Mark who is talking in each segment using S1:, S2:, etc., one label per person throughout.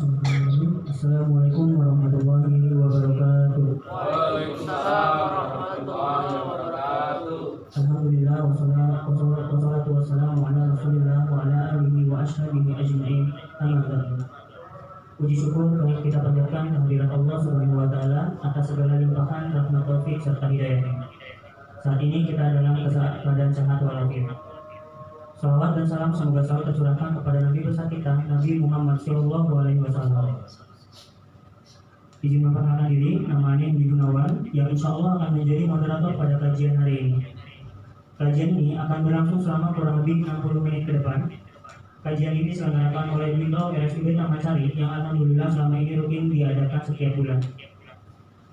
S1: Bismillahirrahmanirrahim. Assalamualaikum warahmatullahi wabarakatuh.
S2: Waalaikumsalam warahmatullahi wabarakatuh.
S1: Alhamdulillah wassalatu wassalamu ala Rasulillah wa ala alihi wa ashabihi ajma'in. Amma ba'du. Puji syukur telah kita panjatkan kehadirat Allah Subhanahu wa taala atas segala limpahan rahmat taufik serta hidayahnya. Saat ini kita dalam keadaan sehat walafiat. Salawat dan salam semoga selalu tercurahkan kepada Nabi besar kita, Nabi Muhammad Shallallahu Alaihi Wasallam. Izin memperkenalkan diri, namanya Andi Gunawan, yang insya Allah akan menjadi moderator pada kajian hari ini. Kajian ini akan berlangsung selama kurang lebih 60 menit ke depan. Kajian ini diselenggarakan oleh Bintang RSUD Taman Sari, yang alhamdulillah selama ini rutin diadakan setiap bulan.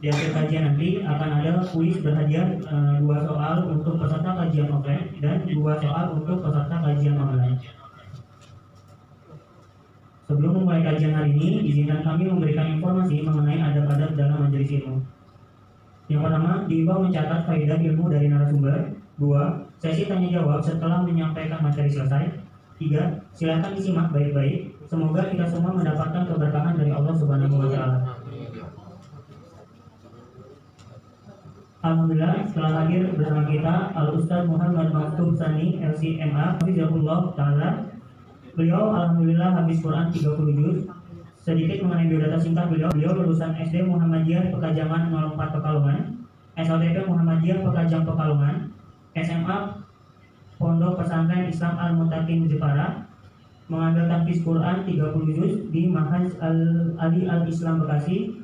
S1: Di akhir kajian nanti akan ada kuis berhadiah 2 soal untuk peserta kajian offline dan 2 soal untuk peserta kajian online. Sebelum memulai kajian hari ini, izinkan kami memberikan informasi mengenai adab-adab dalam majelis ilmu. Yang pertama, diimbau mencatat faedah ilmu dari narasumber. 2. Sesi tanya jawab setelah menyampaikan materi selesai. 3. Silakan disimak baik-baik. Semoga kita semua mendapatkan keberkahan dari Allah Subhanahu wa taala. Alhamdulillah setelah hadir bersama kita Al-Ustaz Muhammad Maktub Sani LCMA Hafizahullah Ta'ala. Beliau alhamdulillah habis Quran 30 juz. Sedikit mengenai biodata singkat beliau lulusan SD Muhammadiyah Pekajangan 04 Pekalongan, SLTP Muhammadiyah Pekajang Pekalongan, SMA Pondok Pesantren Islam Al-Mutakin Jepara, mengambil tahfiz Quran 30 juz di Mahaj Ali Al-Islam Bekasi,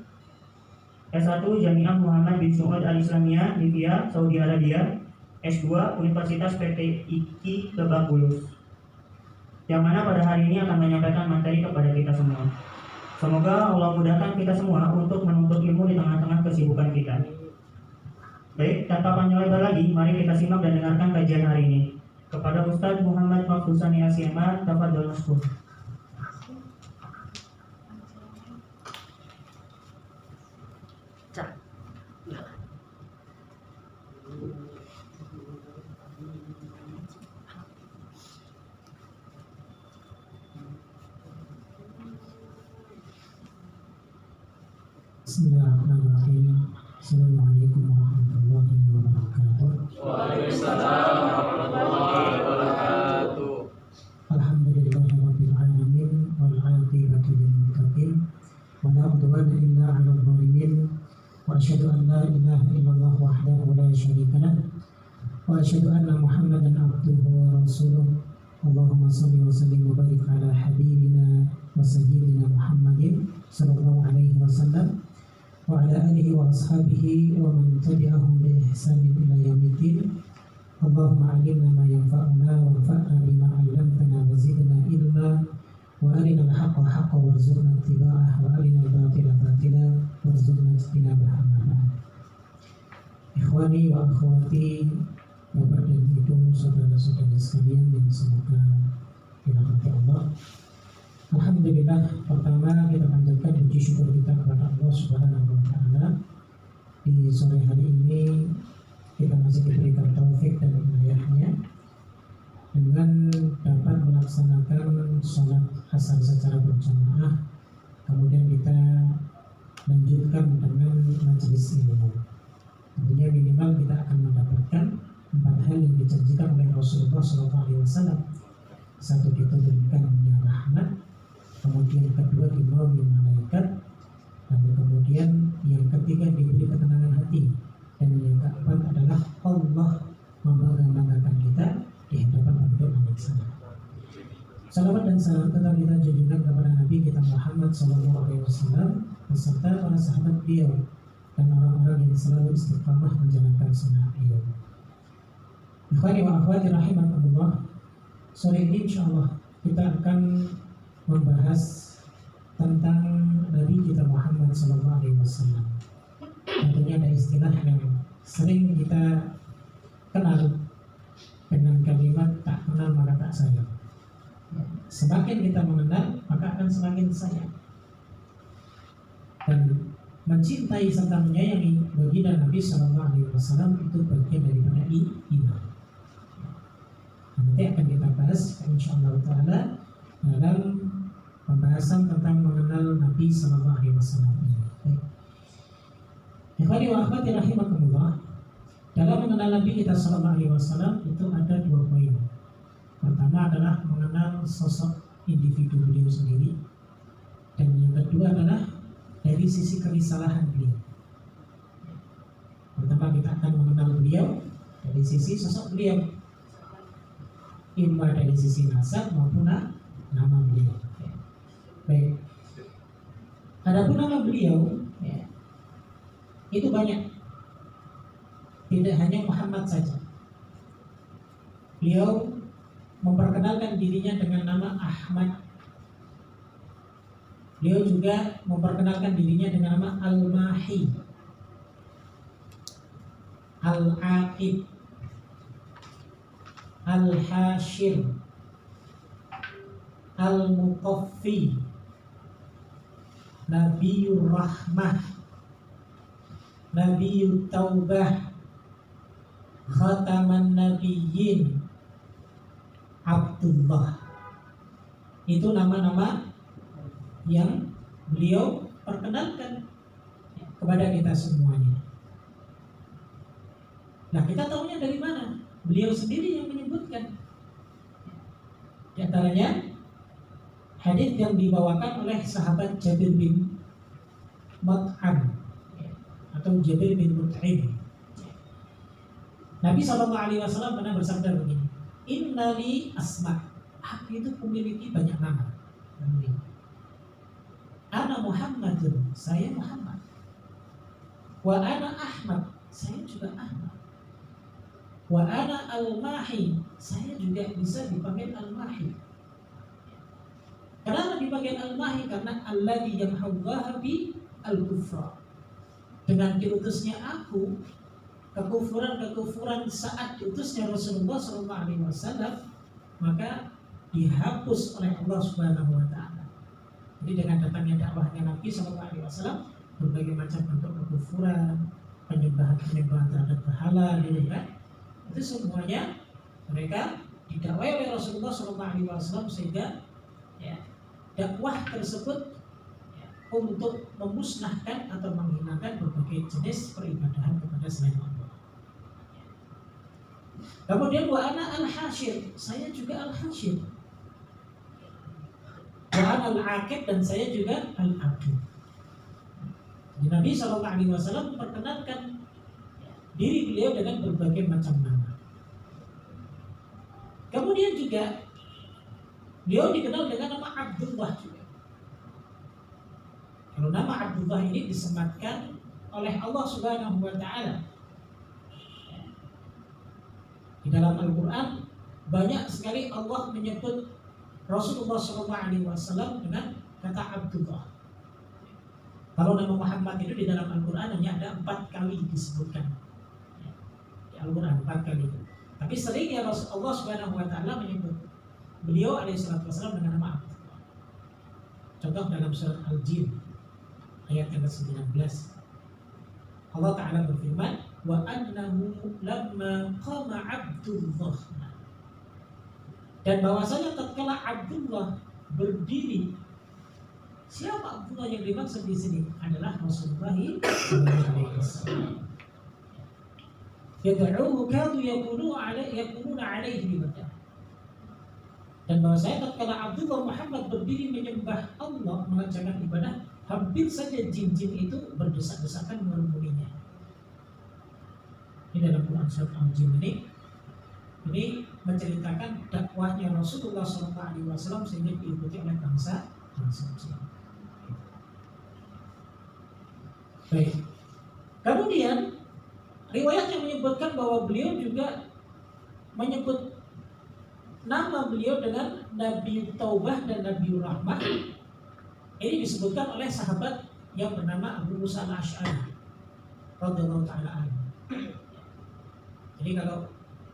S1: S1 Jami'ah Muhammad bin Saud Al-Islamiyah Libya, Saudi Arabia, S2 Universitas PT IKI Lebak Bulus, yang mana pada hari ini akan menyampaikan materi kepada kita semua. Semoga Allah mudahkan kita semua untuk menuntut ilmu di tengah-tengah kesibukan kita. Baik, tanpa panjang lebar lagi, mari kita simak dan dengarkan kajian hari ini. Kepada Ustaz Muhammad Mafdusani Asyama, tafadhol mashkur.
S3: Bismillahirrahmanirrahim. Assalamualaikum warahmatullahi wabarakatuh.
S2: Waalaikumsalam warahmatullahi wabarakatuh.
S3: Alhamdulillahirabbil alamin wal 'aqibatu lil muttaqin wa la 'udwana illa 'alal zalimin wa asyhadu an la ilaha illallah wahdahu la syarika lah wa asyhadu anna Muhammadan abduhu wa rasuluh. Allahumma shalli wa sallim wa barik ala habibina wa sayyidina Muhammadin sallallahu alaihi wasallam wa ala alihi wa ashabihi wa man tabi'ahum bi ihsanin ila yaumiddin. Allahumma 'allimna ma yanfa'una wanfa'na bima 'allamtana wa zidna ilma wa arina al-haqqa haqqan warzuqna ittiba'ah wa arina al-batila batila warzuqna ijtinabah. Ikhwani wa akhwati, Bapak dan Ibu, saudara-saudara sekalian yang semoga dirahmati Allah. Alhamdulillah, pertama kita panjatkan puji syukur kita kepada Allah Subhanahu wa taala. Di sore hari ini kita masih diberikan taufik dan hidayahnya dengan dapat melaksanakan sholat asar secara berjamaah. Kemudian kita lanjutkan dengan majelis ilmu. Tentunya minimal kita akan mendapatkan 4 hal yang dijanjikan oleh Rasulullah SAW. 1, diberikannya rahmat. Kemudian kedua, dinaungi malaikat. Lalu kemudian yang ketiga, diberi ketenangan hati. Dan yang keempat adalah Allah membanggakan kita di hadapan penduduk langit sana. Salawat dan salam tetap kita junjungan kepada Nabi kita Muhammad SAW beserta para sahabat beliau dan orang-orang yang selalu istiqamah menjalankan sunnah beliau. Ikhwani wa akhwati rahimakumullah, sore ini insyaallah kita akan membahas tentang Nabi kita Muhammad SAW. Tentunya ada istilah yang sering kita kenal dengan kalimat tak kenal maka tak sayang. Semakin kita mengenal maka akan semakin sayang. Dan mencintai serta menyayangi baginda Nabi SAW itu bagian daripada iman. Nanti akan kita bahas insyaallah taala dalam pembahasan tentang mengenal Nabi Sallallahu Alaihi Wasallam ini. Ikhwani wa akhwati rahimakumullah, dalam mengenal Nabi kita Sallallahu Alaihi Wasallam itu ada dua poin. Pertama adalah mengenal sosok individu beliau sendiri, dan yang kedua adalah dari sisi kerisalahan beliau. Pertama kita akan mengenal beliau dari sisi sosok beliau, imma dari sisi nasab maupun nama beliau. Baik. Adapun nama beliau itu banyak, tidak hanya Muhammad saja. Beliau memperkenalkan dirinya dengan nama Ahmad. Beliau juga memperkenalkan dirinya dengan nama Al-Mahi, Al-Aqib, Al-Hashir, Al-Muqaffi, Nabiyur Rahmah, Nabiyut Taubah, Khataman Nabiyyin, Abdullah. Itu nama-nama yang beliau perkenalkan kepada kita semuanya. Nah, kita tahunya dari mana? Beliau sendiri yang menyebutkan. Di antaranya hadis yang dibawakan oleh sahabat Jabir bin Mut'im atau Jabir bin Mut'im. Nabi SAW pernah bersabda begini, Innali asma, aku itu memiliki banyak nama. Ana Muhammadun, saya Muhammad. Wa ana Ahmad, saya juga Ahmad. Wa ana Al-Mahi, saya juga bisa dipanggil Al-Mahi. Kenapa dipanggil Al-Mahi? Karena alladzi yamhawwaha bi al-kufra. Dengan diutusnya aku, kekufuran saat diutusnya Rasulullah SAW, maka dihapus oleh Allah Subhanahu Wa Taala. Jadi dengan datangnya dakwahnya Nabi SAW, berbagai macam bentuk kekufuran, penyembahan terhadap berhala, itu semuanya mereka didakwai oleh Rasulullah SAW, sehingga dakwah tersebut untuk memusnahkan atau menghinakan berbagai jenis peribadahan kepada selain Allah. Kemudian wa ana al-hashir, saya juga al-hashir. Wa ana al-aqib, dan saya juga al-aqib. Nabi SAW memperkenalkan diri beliau dengan berbagai macam nama. Kemudian juga beliau dikenal dengan nama Abdullah juga. Kalau nama Abdullah ini disematkan oleh Allah Subhanahu Wa Taala. Di dalam Al-Quran banyak sekali Allah menyebut Rasulullah SAW dengan kata Abdullah. Kalau nama Muhammad itu di dalam Al-Quran hanya ada 4 kali disebutkan. Di Al-Quran 4 kali itu. Tapi seringnya Allah Subhanahu Wa Taala menyebut beliau alaihissalam dengan nama Abdullah. Contoh dalam surat Al-Jin ayat yang ke-19, Allah Ta'ala berfirman, wa annahu lamma qama Abdullah, dan bahwasanya tatkala Abdullah berdiri. Siapa Abdullah yang dimaksud di sini? Adalah Rasulullah SAW. Yad'uhu kadu yakununa alaihi libadah. Dan bahwasanya tatkala Abdullah Muhammad berdiri menyembah Allah, mengerjakan ibadah, hampir saja jin-jin itu berdesak-desakan merumuninya. Ini dalam Quran surat Al-Jin ini menceritakan dakwahnya Rasulullah SAW sehingga diikuti oleh bangsa jin. Baik. Kemudian riwayat yang menyebutkan bahwa beliau juga menyebut nama beliau dengan Nabi Taubah dan Nabi Rahmah. Ini disebutkan oleh sahabat yang bernama Abu Musa al-Asy'ari radhiyallahu ta'ala anhu. Jadi kalau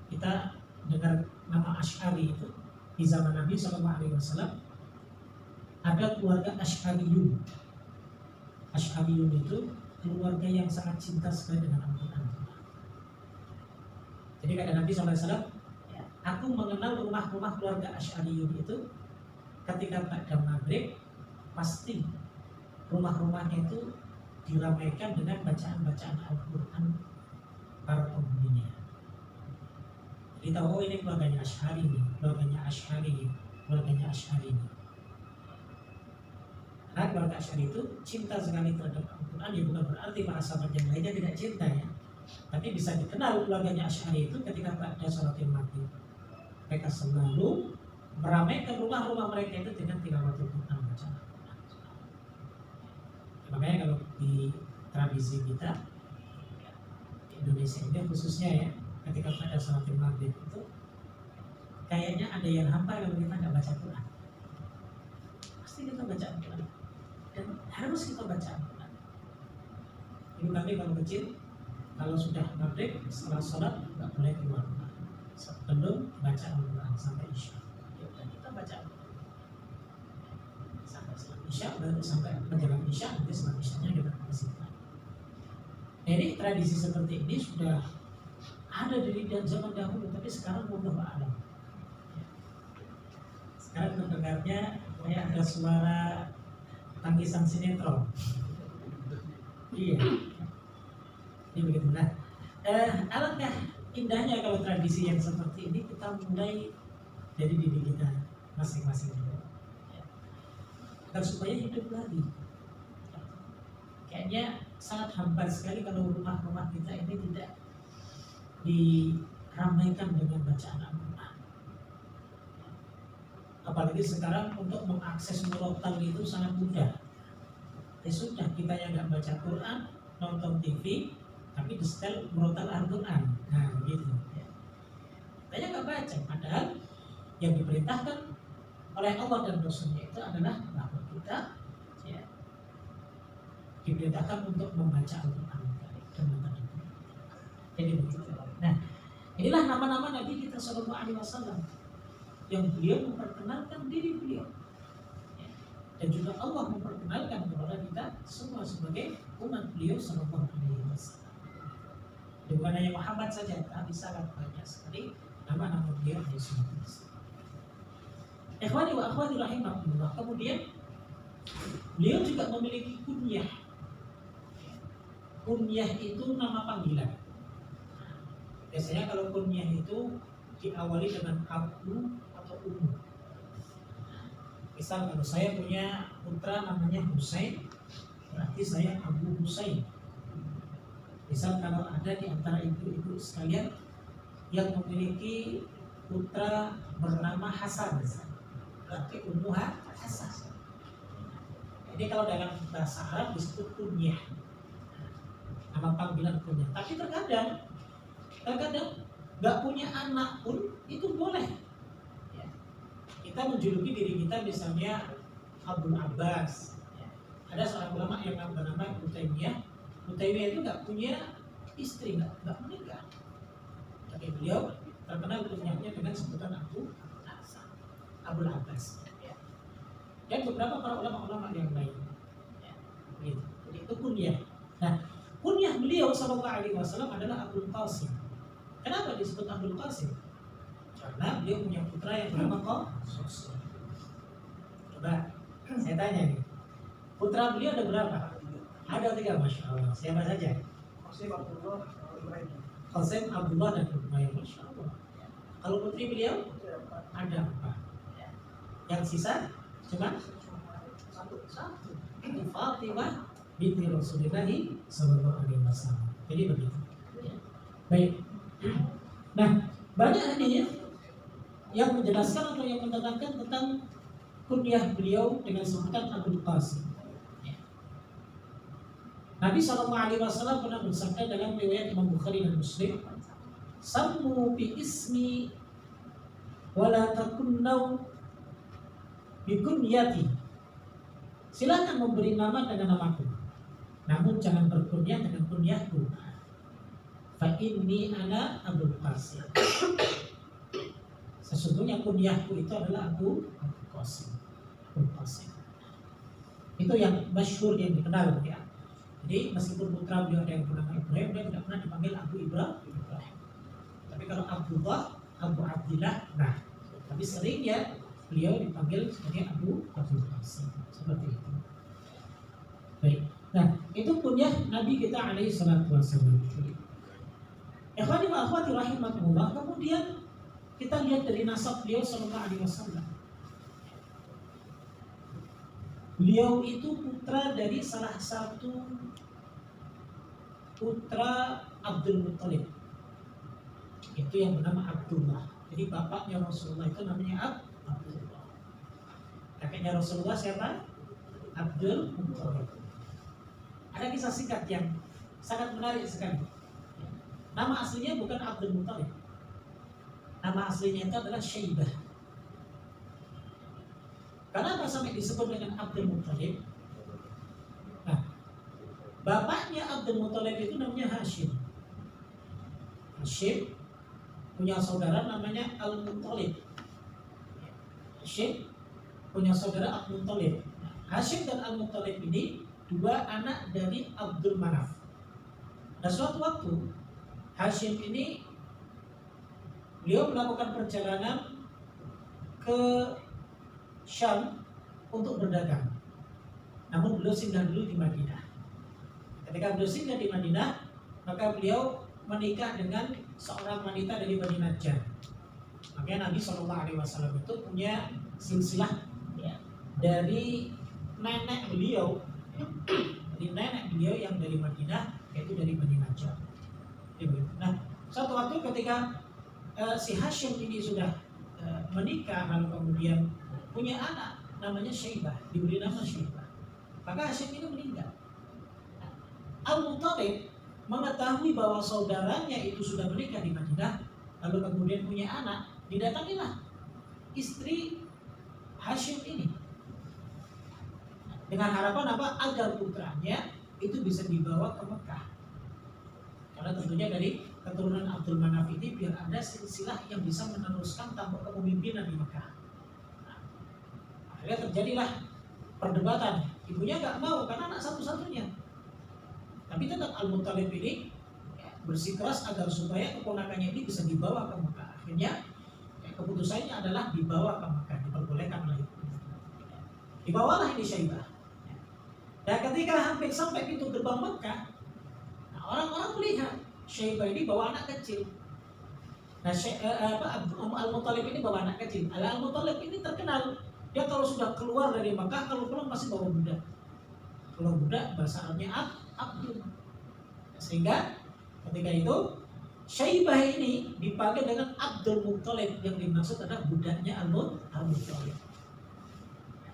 S3: kita dengar nama Asy'ari itu di zaman Nabi SAW, ada keluarga Asy'ariyun. Asy'ariyun itu keluarga yang sangat cinta sekali dengan Al-Quran. Jadi kata Nabi SAW, aku mengenal rumah-rumah keluarga Asy'ariyun itu ketika pada maghrib pasti rumah-rumahnya itu diramaikan dengan bacaan-bacaan Al-Quran para penghuninya. Jadi tahu, oh ini keluarganya Asy'ari nih, keluarganya Asy'ari, keluarganya Asy'ari nih. Karena keluarga Asy'ari itu cinta sekali terhadap Al-Quran, ya bukan berarti para sahabat yang lainnya tidak cinta ya. Tapi bisa dikenal keluarganya Asy'ari itu ketika pada sholatil maghrib mereka selalu meramaikan rumah-rumah mereka itu dengan tilawatul Quran, bacaan Al-Quran. Makanya kalau di tradisi kita di Indonesia ini khususnya ya, ketika pada sholatil maghrib itu kayaknya ada yang hampa kalau kita nggak baca Quran. Pasti kita baca Quran dan harus kita baca Quran. Ibu kami kalau kecil, kalau sudah maghrib setelah sholat nggak boleh keluar rumah sebelum baca Al-Quran sampai isya. Ya udah, kita baca Al-Quran sampai setelah isya, baru sampai menjelang isya, nanti setelah isyanya kita bersihkan. Jadi tradisi seperti ini sudah ada dari zaman dahulu, tapi sekarang wallahu a'lam. Sekarang mendengarnya kayak ada suara tangisan sinetron. Iya. Ini begitu. Nah, alangkah indahnya kalau tradisi yang seperti ini kita mulai dari diri kita masing-masing juga. Dan supaya hidup lagi. Kayaknya sangat hambar sekali kalau rumah-rumah kita ini tidak diramaikan dengan bacaan Al-Quran. Apalagi sekarang untuk mengakses murotal itu sangat mudah. Ya sudah, kita yang nggak baca Quran, nonton TV, tapi di setel murotal Al-Quran. Nah begitu. Kita nggak baca, padahal yang diperintahkan oleh Allah dan Rasulnya itu adalah bahwa kita ya, diperintahkan untuk membaca Al-Quran dan mentadabbur. Jadi begitu. Nah, inilah nama-nama Nabi kita Shallallahu Alaihi Wasallam yang beliau memperkenalkan diri beliau, ya. Dan juga Allah memperkenalkan kepada kita semua sebagai umat beliau Shallallahu Alaihi Wasallam. Bukan hanya Muhammad saja, tapi sangat banyak sekali nama-nama beliau Alaihi Wasallam. Ikhwani wa akhwati rahimahullah. Kemudian beliau juga memiliki kunyah. Kunyah itu nama panggilan. Biasanya kalau kunyah itu diawali dengan Abu atau Ummu. Misal kalau saya punya putra namanya Husain, berarti saya Abu Husain. Misal kalau ada di antara ibu-ibu sekalian yang memiliki putra bernama Hasan, berarti Ummu Hasan. Jadi kalau dalam bahasa Arab disebut kunyah, nama panggilan kunyah. Tapi terkadang nggak punya anak pun itu boleh. Ya. Kita menjuluki diri kita misalnya Abdul Abbas. Ya. Ada seorang ulama yang bernama Utaimiyah. Utaimiyah itu nggak punya istri, nggak menikah. Tapi beliau terkenal kunyahnya dengan sebutan Abdul Abbas. Ya. Dan beberapa para ulama-ulama yang lain. Ya. Gitu. Jadi itu kunyah. Nah, kunyah beliau Sallallahu Alaihi Wasallam adalah Abdul Qasim. Kenapa disebut Abdul Qasim? Karena beliau punya putra yang bernama Qasim. Coba saya tanya nih, putra beliau ada berapa? Ada 3, masya Allah. Siapa saja? Qasim, Abdullah dan Umayyah. Masya Allah. Kalau putri beliau ada 4. Yang sisa cuma satu. Itu Fatimah binti Rasulullah Sallallahu Alaihi Wasallam. Jadi begitu. Baik. Nah, banyak hadis yang menjelaskan atau yang menerangkan tentang kunyah beliau dengan sebutan Abdul Qasim. Nabi Sallallahu Alaihi Wasallam pernah bersabda dalam riwayat Imam Bukhari dan Muslim, "Sammu bi ismi wala takunnu bi kunyati." Silakan memberi nama dengan namaku, namun jangan berkunyah dengan kunyahku. Fa inni ana Abdul Qasim. Sesungguhnya kunyahku itu adalah Abu Qasim. Itu yang masyhur, yang dikenal ya. Jadi meskipun putra beliau ada yang bernama Ibrahim, dia tidak pernah dipanggil Abu Ibrahim. Tapi kalau Abdullah, Abu Abdillah, nah, tapi sering ya beliau dipanggil sebagai Abu Qasim. Seperti itu. Baik. Nah, itu punya Nabi kita alaihi salatu wassalam. Ikhwani wa akhwati rahimakumullah, kemudian kita lihat dari nasab beliau sallallahu alaihi wasallam. Beliau itu putra dari salah satu putra Abdul Muttalib. Itu yang bernama Abdullah. Jadi bapaknya Rasulullah itu namanya Abdullah. Kakeknya Rasulullah siapa? Abdul Muttalib. Ada kisah singkat yang sangat menarik sekali. Nama aslinya bukan Abdul Muttalib. Nama aslinya itu adalah Syaibah. Kenapa sampai disebut dengan Abdul Muttalib? Nah, bapaknya Abdul Muttalib itu namanya Hashim. Hashim punya saudara namanya Al-Muttalib. Hashim punya saudara Al-Muttalib. Hashim dan Al-Muttalib ini dua anak dari Abdul Manaf. Nah, suatu waktu Hashim ini beliau melakukan perjalanan ke Syam untuk berdagang. Namun beliau singgah dulu di Madinah. Ketika beliau singgah di Madinah, maka beliau menikah dengan seorang wanita dari Bani Najjar. Makanya Nabi SAW itu punya silsilah ya, dari nenek beliau, yang dari Madinah, yaitu dari Bani Najjar. Nah, suatu waktu ketika si Hashim ini sudah menikah, lalu kemudian punya anak namanya Syaibah, diberi nama Syaibah, maka Hashim ini meninggal. Al-Muttalib mengetahui bahwa saudaranya itu sudah menikah di Madinah, lalu kemudian punya anak, didatangilah istri Hashim ini dengan harapan apa? Agar putranya itu bisa dibawa ke Mekah. Karena tentunya dari keturunan Abdul Manaf ini biar ada silsilah yang bisa meneruskan tampuk kepemimpinan di Mekah. Nah, akhirnya terjadilah perdebatan. Ibunya nggak mau karena anak satu-satunya. Tapi tetap Al-Muttalib ini bersikeras agar supaya keponakannya ini bisa dibawa ke Mekah. Akhirnya keputusannya adalah dibawa ke Mekah, diperbolehkan oleh ibunya. Dibawalah ini Syaibah. Dan ketika hampir sampai pintu gerbang Mekah, orang-orang melihat Syaibah ini bawa anak kecil. Nah, Al-Muttalib ini bawa anak kecil. Al-Muttalib ini terkenal, dia kalau sudah keluar dari Mekah, kalau pulang masih bawa budak. Kalau budak bahasa Arabnya Abdul. Sehingga ketika itu Syaibah ini dipanggil dengan Abdul Muttalib, yang dimaksud adalah budaknya Al-Muttalib.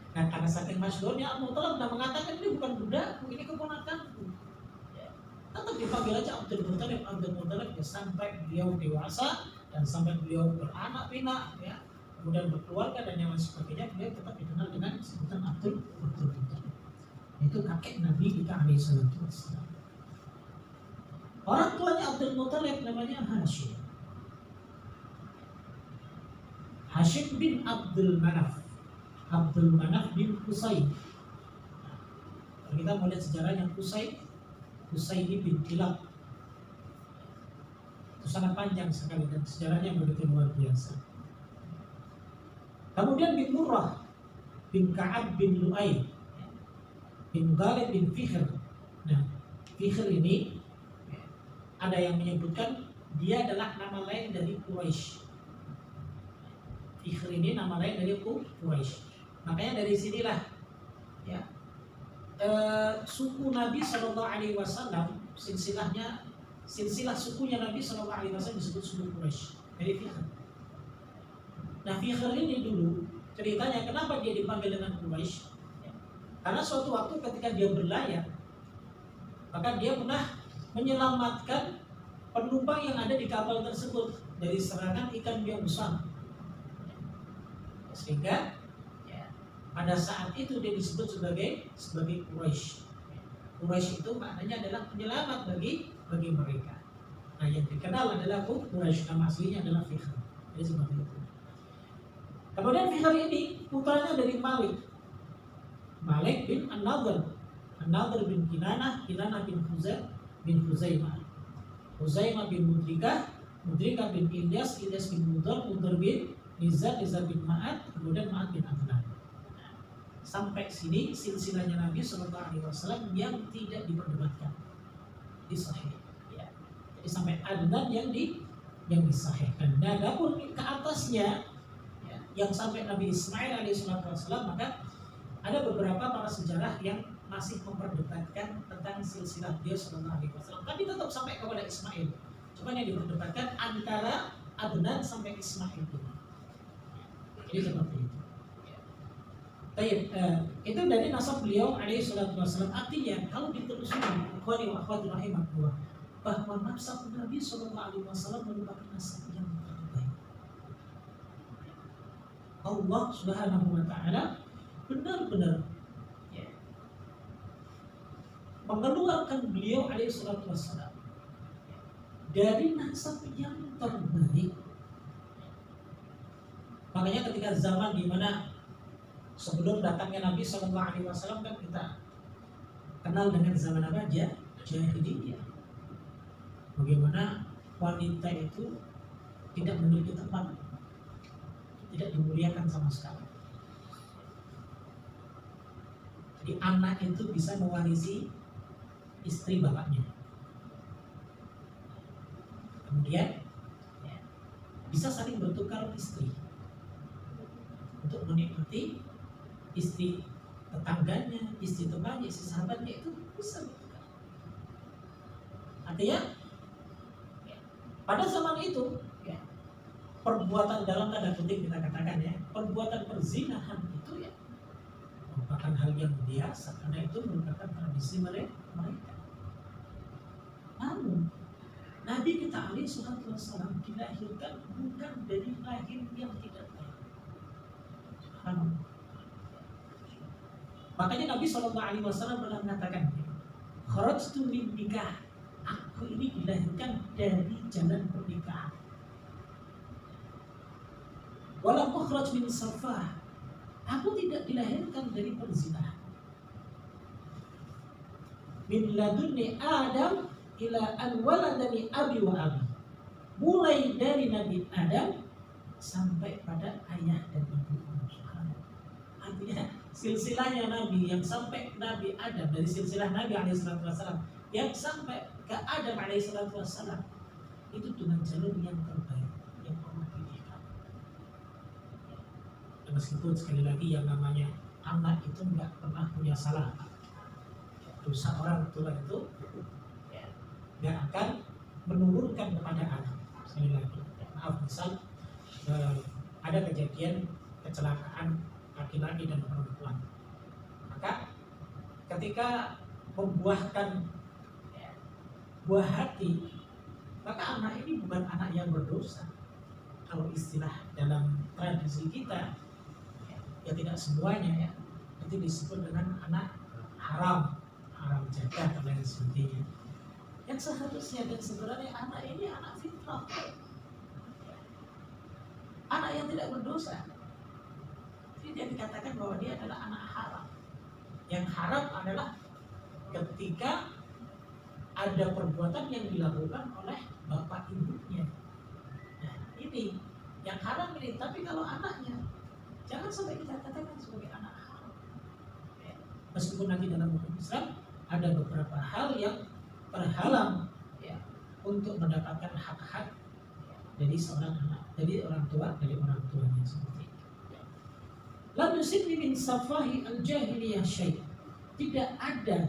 S3: Nah, karena saking masyhurnya Al-Muttalib sudah mengatakan ini bukan budakku, ini keponakanku. Tetap dipanggil aja Abdul Muttalib ya, sampai beliau dewasa dan sampai beliau beranak pinak ya, kemudian berkeluarga dan yang lain sebagainya, beliau tetap dikenal dengan sebutan Abdul Muttalib. Itu kakek Nabi kita alaihi salatu wassalam. Orang tuanya Abdul Muttalib namanya Hashim. Hashim bin Abdul Manaf. Abdul Manaf bin Qusay. Kalau kita mau lihat sejarahnya Qusay ini bin Kilab. Itu sangat panjang sekali dan sejarahnya begitu luar biasa. Kemudian bin Murrah bin Ka'ab bin Lu'ay bin Ghalib bin Fihr. Nah, Fihr ini ada yang menyebutkan dia adalah nama lain dari Quraisy. Fihr ini nama lain dari Quraisy. Makanya dari sinilah ya, suku Nabi SAW, silsilah sukunya Nabi SAW disebut suku Quraisy dari Fihr. Nah, Fihr ini dulu ceritanya kenapa dia dipanggil dengan Quraisy? Karena suatu waktu ketika dia berlayar, maka dia pernah menyelamatkan penumpang yang ada di kapal tersebut dari serangan ikan biang besar. Sehingga pada saat itu dia disebut sebagai Quraisy. Quraisy itu maknanya adalah penyelamat bagi mereka. Nah, yang dikenal adalah Quraisy, nama aslinya adalah Fihr. Jadi seperti itu. Kemudian Fihr ini putranya dari Malik bin An-Nadhr bin Kinanah bin Huzaimah, Huzaimah bin Mudrikah bin Ilyas bin Mudar bin Nizar bin Ma'ad, kemudian Ma'ad bin Adnan. sampai sini silsilahnya Nabi Shallallahu Alaihi Wasallam yang tidak diperdebatkan di Sahih. Ya. Jadi sampai Adnan yang disahihkan. Nah, adapun ke atasnya ya, yang sampai Nabi Ismail alaihissalam, maka ada beberapa para sejarah yang masih memperdebatkan tentang silsilah dia Shallallahu Alaihi Wasallam. Tapi tetap sampai kepada Ismail. Cuma yang diperdebatkan antara Adnan sampai Ismail itu. Jadi seperti itu. Baik, itu dari nasab beliau alaihissalam. Artinya kalau ditelusuri, ikhwani wa akhwati rahimakumullah, bahwa nasab Nabi Shallallahu Alaihi Wasallam merupakan nasab yang terbaik. Allah Subhanahu Wa Taala benar-benar ya, mengeluarkan beliau alaihissalam dari nasab yang terbaik. Makanya ketika zaman di mana sebelum datangnya Nabi Shallallahu Alaihi Wasallam kan kita kenal dengan zaman apa aja? Jahiliyah. Bagaimana wanita itu tidak memiliki tempat, tidak dimuliakan sama sekali. Jadi anak itu bisa mewarisi istri bapaknya. Kemudian ya, bisa saling bertukar istri untuk menikmati istri tetangganya, istri temannya, istri sahabatnya, itu bisa bertukar. Artinya ya, pada zaman itu ya, perbuatan dalam tanda kutip kita katakan ya, perbuatan perzinahan itu ya merupakan hal yang biasa karena itu merupakan tradisi mereka. Namun Nabi kita alaihissalam dilahirkan bukan dari rahim yang tidak baik. Makanya Nabi SAW pernah mengatakan, kharajtu min nikah, aku ini dilahirkan dari jalan pernikahan. Walam ukhraj min safah, aku tidak dilahirkan dari perzinahan. Min ladunni Adam ila an waladani abi wa abi, mulai dari Nabi Adam sampai pada ayah dan ibu. Artinya silsilahnya Nabi yang sampai Nabi Adam, dari silsilah Nabi alaihissalam yang sampai ke Adam alaihissalam, itu dengan jalur yang terbaik yang Allah pilihkan. Ya, meskipun sekali lagi yang namanya anak itu nggak pernah punya salah. Dosa orang tua itu ya, nggak akan menurunkan kepada anak. Sekali lagi, ya, maaf misal ada kejadian kecelakaan laki-laki dan perempuan, maka ketika membuahkan ya, buah hati, maka anak ini bukan anak yang berdosa. Kalau istilah dalam tradisi kita ya tidak semuanya ya, itu disebut dengan anak haram, haram jadah dan lain sebagainya. Yang seharusnya dan sebenarnya anak ini anak fitrah, anak yang tidak berdosa. Dia dikatakan bahwa dia adalah anak haram. Yang haram adalah ketika ada perbuatan yang dilakukan oleh bapak ibunya. Nah, ini yang haram ini. Tapi kalau anaknya, jangan sampai kita katakan sebagai anak haram. Ya. Meskipun nanti dalam hukum Islam ada beberapa hal yang terhalang ya, untuk mendapatkan hak-hak dari seorang anak, dari orang tua, dari orang tuanya seperti itu. Lam yusibni min safahi al-jahiliyah syai'. Tidak ada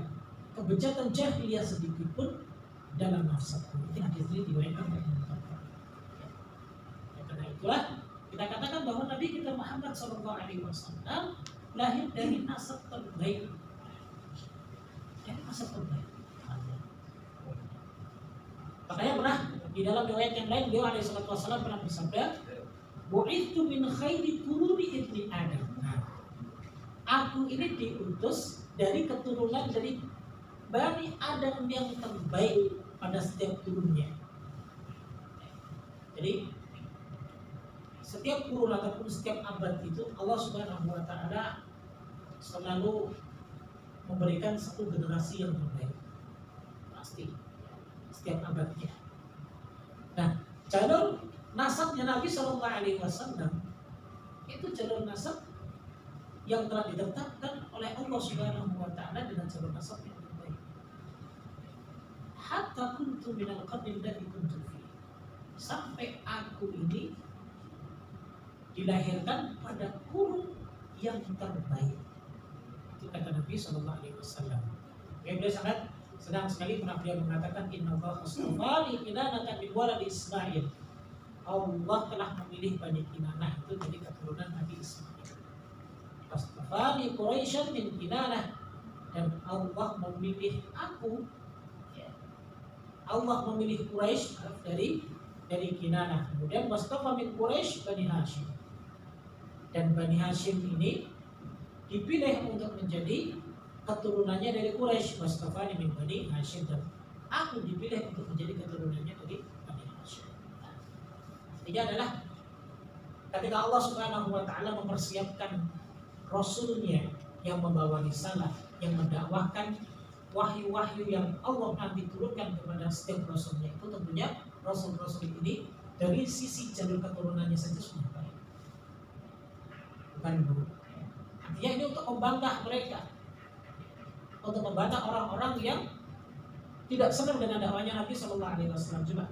S3: kebejatan jahiliyah sedikit pun dalam nafsaku. Ini hadis ini diriwayatkan oleh Imam Bukhari. Ya, karena itulah kita katakan bahwa Nabi kita Muhammad SAW lahir dari nasab terbaik. Dari nasab terbaik. Makanya pernah di dalam riwayat yang lain beliau alaihissalam pernah bersabda, bu'ithu min khairi quruni ibni Adam. Aku ini diutus dari keturunan dari Bani Adam yang terbaik pada setiap turunnya. Jadi setiap kurun ataupun setiap abad itu Allah Subhanahu Wa Taala selalu memberikan satu generasi yang terbaik. Pasti setiap abadnya. Nah, jalur nasabnya Nabi Shallallahu Alaihi Wasallam itu jalur nasab yang telah ditetapkan oleh Allah Subhanahu wa taala dengan jalur nasab yang terbaik. Hatta kuntu minal qarni alladhi kuntu fi. Sampai aku ini dilahirkan pada kurun yang terbaik. Itu kata Nabi sallallahu alaihi wasallam. Yang beliau sangat senang sekali pernah beliau mengatakan inna Allah astafani Kinanah min walad Ismail. Allah telah memilih Bani Kinanah itu dari keturunan Nabi Ismail. Astafani Quraisyan min Kinanah, dan Allah memilih aku, Allah memilih Quraisy dari Kinanah. Kemudian wastafa min Quraisy Bani Hashim, dan Bani Hashim ini dipilih untuk menjadi keturunannya dari Quraisy. Wastafani min Bani Hashim, dan aku dipilih untuk menjadi keturunannya dari Bani Hashim. Artinya adalah ketika Allah Subhanahu wa taala mempersiapkan rasulnya yang membawa risalah, yang mendakwahkan wahyu-wahyu yang Allah nanti turunkan kepada setiap rasulnya, itu tentunya rasul-rasul ini dari sisi jalur keturunannya saja sudah baik, bukan buruk. Artinya ini untuk membantah mereka, untuk membantah orang-orang yang tidak senang dengan dakwahnya Nabi Shallallahu Alaihi Wasallam. Coba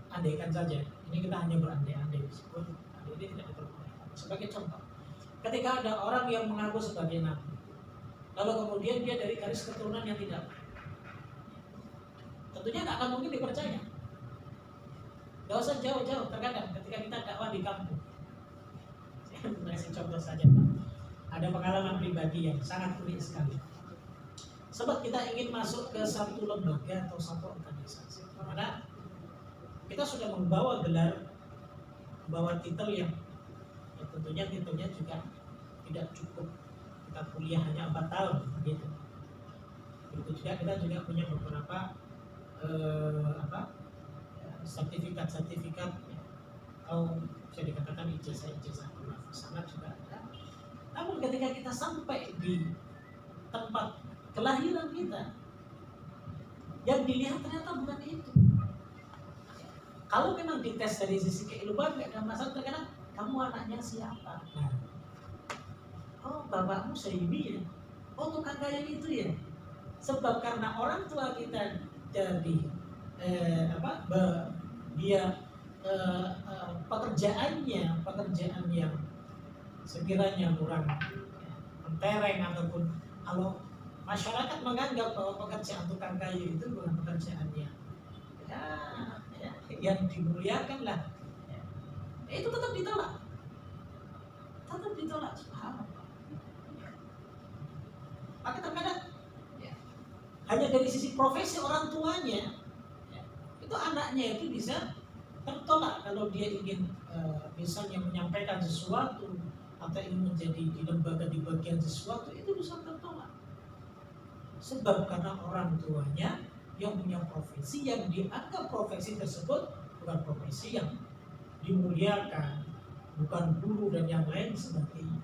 S3: andaikan saja, ini kita hanya berandai-andai, meskipun ini tidak diperbolehkan. Sebagai contoh, ketika ada orang yang mengaku sebagai nabi, lalu kemudian dia dari garis keturunan yang tidak, tentunya tidak akan mungkin dipercaya. Gak usah jauh-jauh, terkadang ketika kita dakwah di kampung, saya kasih contoh saja, ada pengalaman pribadi yang sangat unik sekali. Sebab kita ingin masuk ke satu lembaga atau satu organisasi, mana kita sudah membawa gelar, membawa titel yang tentunya titelnya juga tidak cukup. Kita kuliah hanya 4 tahun begitu. Itu juga kita juga punya beberapa sertifikat atau bisa dikatakan ijazah sangat juga ada. Namun ketika kita sampai di tempat kelahiran kita, yang dilihat ternyata bukan itu. Kalau memang dites dari sisi keilmuan nggak ada masalah, terkadang kamu anaknya siapa? Nah, oh bapakmu Sayyidi ya? Oh tukang kayak itu ya? Sebab karena orang tua kita jadi pekerjaan yang sekiranya kurang mentereng, ataupun kalau masyarakat menganggap bahwa pekerjaan tukang kayu itu bukan pekerjaan yang dimuliakan lah, itu tetap ditolak, subhanallah. Maka terkadang hanya dari sisi profesi orang tuanya, itu anaknya itu bisa tertolak kalau dia ingin misalnya menyampaikan sesuatu atau ingin menjadi di lembaga di bagian sesuatu, itu bisa tertolak. Sebab karena orang tuanya yang punya profesi yang dianggap profesi tersebut bukan profesi yang dimuliakan, bukan guru dan yang lain sebagainya.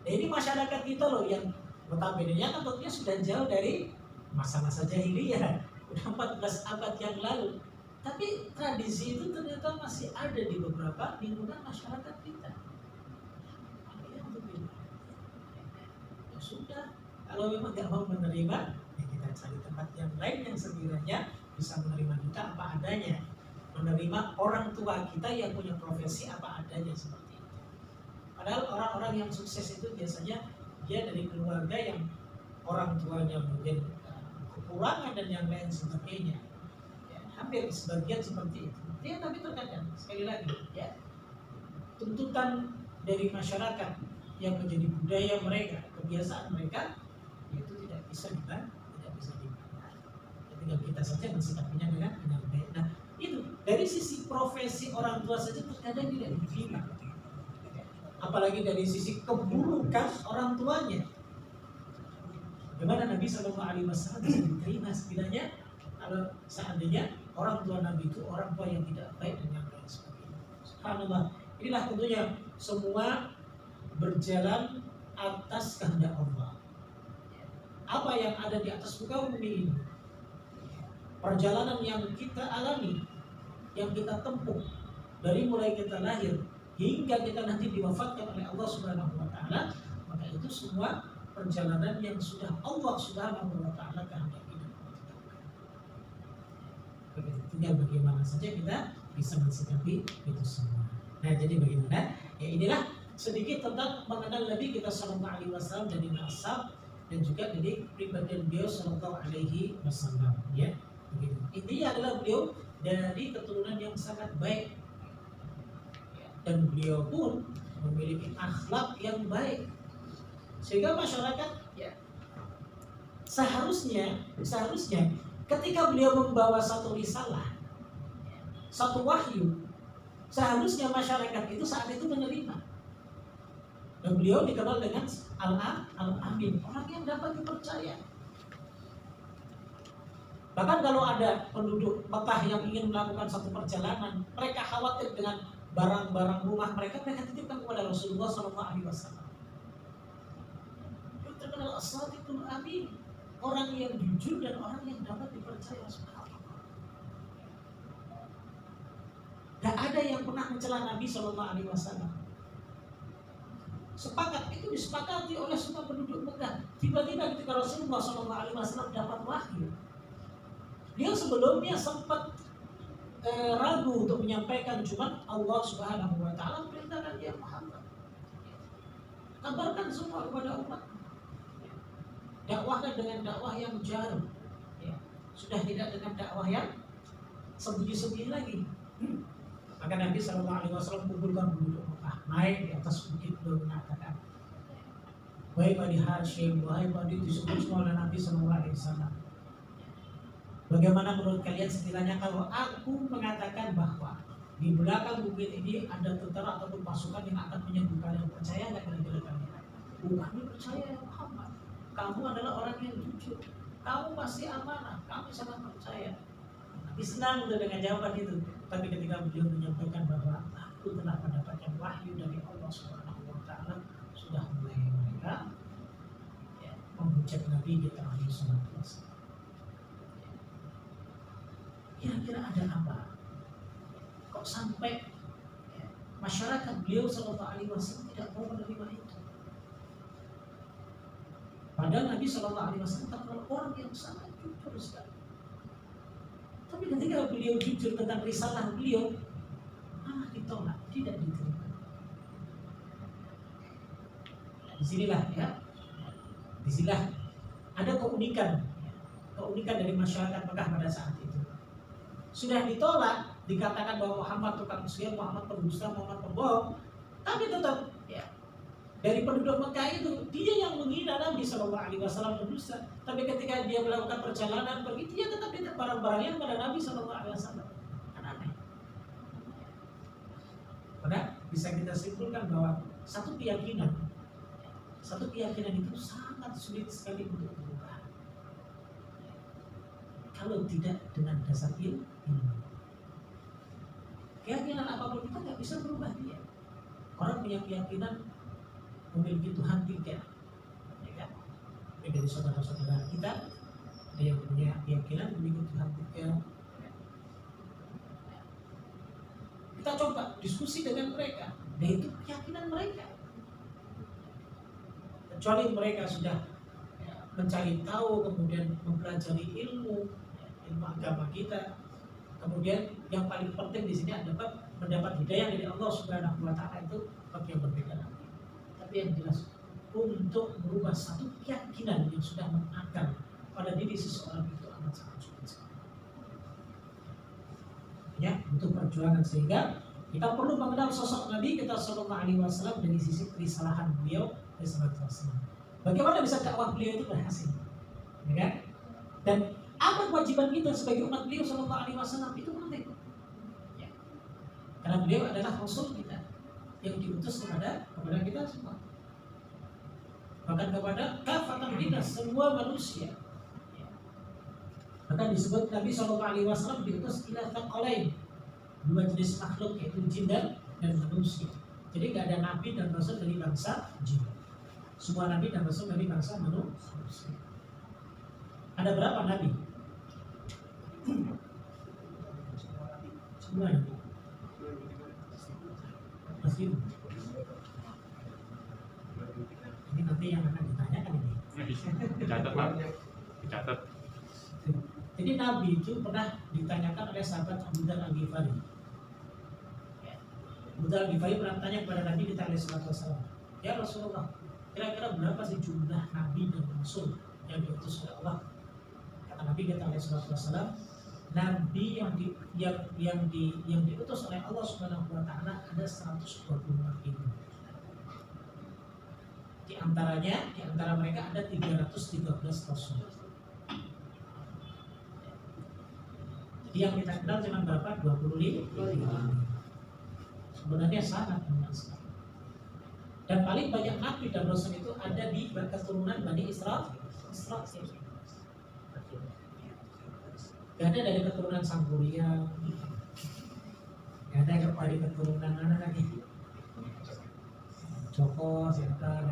S3: Nah, ini masyarakat kita loh yang notabene-nya kan tentunya sudah jauh dari masa-masa jahiliyah, udah 14 abad yang lalu. Tapi tradisi itu ternyata masih ada di beberapa lingkungan masyarakat kita. Ya sudah, kalau memang tidak mau menerima, ya kita cari tempat yang lain yang sekiranya bisa menerima kita apa adanya, menerima orang tua kita yang punya profesi apa adanya seperti itu. Padahal orang-orang yang sukses itu biasanya dia dari keluarga yang orang tuanya mungkin kekurangan dan yang lain sebagainya. Ya, hampir sebagian seperti itu. Ya, tapi terkadang sekali lagi ya, tuntutan dari masyarakat yang menjadi budaya mereka, kebiasaan mereka, itu tidak bisa dibantah. Tinggal kita saja mensikapinya dengan baik. Nah, itu dari sisi profesi orang tua saja terkadang tidak diterima. Apalagi dari sisi keburukan orang tuanya. Bagaimana Nabi Shallallahu Alaihi Wasallam bisa diterima sekiranya kalau seandainya orang tua Nabi itu orang tua yang tidak baik dan yang lain sebagainya. Subhanallah. Inilah tentunya semua berjalan atas kehendak Allah. Apa yang ada di atas muka bumi ini, perjalanan yang kita alami, yang kita tempuh dari mulai kita lahir hingga kita nanti diwafatkan oleh Allah Subhanahu wa taala, Taala, maka itu semua perjalanan yang sudah Allah Subhanahu wa Taala kehendaki dan tetapkan. Begitu, tinggal bagaimana saja kita bisa mensikapi itu semua. Nah, jadi bagaimana? Ya, inilah sedikit tentang mengenal Nabi kita Sallallahu Alaihi Wasallam dari nasab dan juga dari pribadi beliau Sallallahu Alaihi Wasallam. Ya, begitu. Intinya adalah beliau dari keturunan yang sangat baik, dan beliau pun memiliki akhlak yang baik, sehingga masyarakat ya seharusnya ketika beliau membawa satu risalah, satu wahyu, seharusnya masyarakat itu saat itu menerima. Dan beliau dikenal dengan Al-Amin, orang yang dapat dipercaya. Bahkan kalau ada penduduk Mekah yang ingin melakukan satu perjalanan, mereka khawatir dengan barang-barang rumah mereka titipkan kepada Rasulullah SAW. Itu terkenal as-sadiqul amin, orang yang jujur dan orang yang dapat dipercaya. Tidak ada yang pernah mencela Nabi SAW. Sepakat itu disepakati oleh semua penduduk Mekah. Tiba-tiba ketika Rasulullah SAW dapat wahyu, dia sebelumnya sempat ragu untuk menyampaikan, cuma Allah Subhanahu wa Ta'ala perintahkan dia Muhammad, kabarkan semua kepada umat. Dakwahkan dengan dakwah yang jarum, ya. Sudah tidak dengan dakwah yang sembunyi-sembunyi lagi. Maka Nabi SAW kumpulkan penduduk Mekah, naik di atas bukit, beliau mengatakan, baik Bani Hashim, wahai Bani, disebut semua oleh Nabi SAW. Bagaimana menurut kalian sekiranya kalau aku mengatakan bahwa di belakang bukit ini ada tentara ataupun pasukan yang akan menyerbu kalian, percaya nggak kira-kira kalian? Kami percaya ya Muhammad. Kamu adalah orang yang jujur. Kamu pasti amanah. Kami sangat percaya. Nabi senang dengan jawaban itu. Tapi ketika beliau menyampaikan bahwa aku telah mendapatkan wahyu dari Allah Subhanahu wa Ta'ala, sudah mulai mereka menghujat Nabi di tengah salat. Kira-kira ada apa? Kok sampai masyarakat beliau Sallallahu Alaihi Wasallam tidak mau menerima itu? Padahal Nabi Sallallahu Alaihi Wasallam terkenal orang yang sangat jujur sekali. Tapi ketika beliau jujur tentang risalah beliau, malah ditolak, tidak diterima. Disinilah ada keunikan dari masyarakat Mekah pada saat itu. Sudah ditolak, dikatakan bahwa Muhammad tukang sihir, Muhammad pendusta, Muhammad pembohong, tapi tetap dari penduduk Mekah itu dia yang menghina Nabi Sallallahu Alaihi Wasallam pendusta. Tapi ketika dia melakukan perjalanan pergi, dia tetap tidak barang-barangnya kepada Nabi Sallallahu Alaihi Wasallam. Kan aneh. Padahal bisa kita simpulkan bahwa satu keyakinan itu sangat sulit sekali untuk berubah kalau tidak dengan dasar ilmu. Keyakinan apapun kita nggak bisa berubah dia. Orang punya keyakinan memiliki Tuhan tiga, ya kan? Dari saudara-saudara kita ada yang punya keyakinan memiliki Tuhan tiga. Kita coba diskusi dengan mereka, dan itu keyakinan mereka. Kecuali mereka sudah mencari tahu, kemudian mempelajari ilmu agama kita, kemudian yang paling penting di sini adalah mendapat hidayah dari Allah Subhanahu wa Ta'ala, itu bagi yang berbeda. Tapi yang jelas untuk merubah satu keyakinan yang sudah mengakar pada diri seseorang itu amat sangat sulit sekali. Ya, untuk perjuangan, sehingga kita perlu mengenal sosok Nabi kita Sallallahu Alaihi Wasallam dari sisi kerisalahan beliau Wasallam. Bagaimana bisa dakwah beliau itu berhasil, ya kan? Dan apa kewajiban kita sebagai umat beliau Sallallahu Alaihi Wasallam itu penting. Ya. Karena beliau adalah Rasul kita yang diutus kepada kita semua, bahkan kepada kafatan linnas, semua manusia. Ya. Bahkan disebut Nabi Sallallahu Alaihi Wasallam diutus ila tsaqalain, dua jenis makhluk, yaitu jin dan manusia. Jadi nggak ada nabi dan rasul dari bangsa jin. Semua nabi dan rasul dari bangsa manusia. Ada berapa nabi? Semua nabi. Masih
S2: Catat.
S3: Jadi Nabi itu pernah ditanyakan oleh sahabat Abu Dzar Al-Ghifari. Abu Dzar Al-Ghifari pernah bertanya kepada Nabi kita alaihi salatu wasallam, ya Rasulullah, kira-kira berapa sih jumlah Nabi dan Rasul yang diutus oleh Allah? Kata Nabi kita alaihi salatu wasallam, Nabi yang diutus oleh Allah Subhanahu wa taala ada 124 ribu. Di antara mereka ada 313 rasul. Jadi yang kita kenal cuma berapa? 25. Sebenarnya sangat banyak sekali. Dan paling banyak nabi dan rasul itu ada di keturunan Bani Israel. Gak ada dari keturunan Sangguria, gak ada dari keturunan mana lagi, Joko, Seta,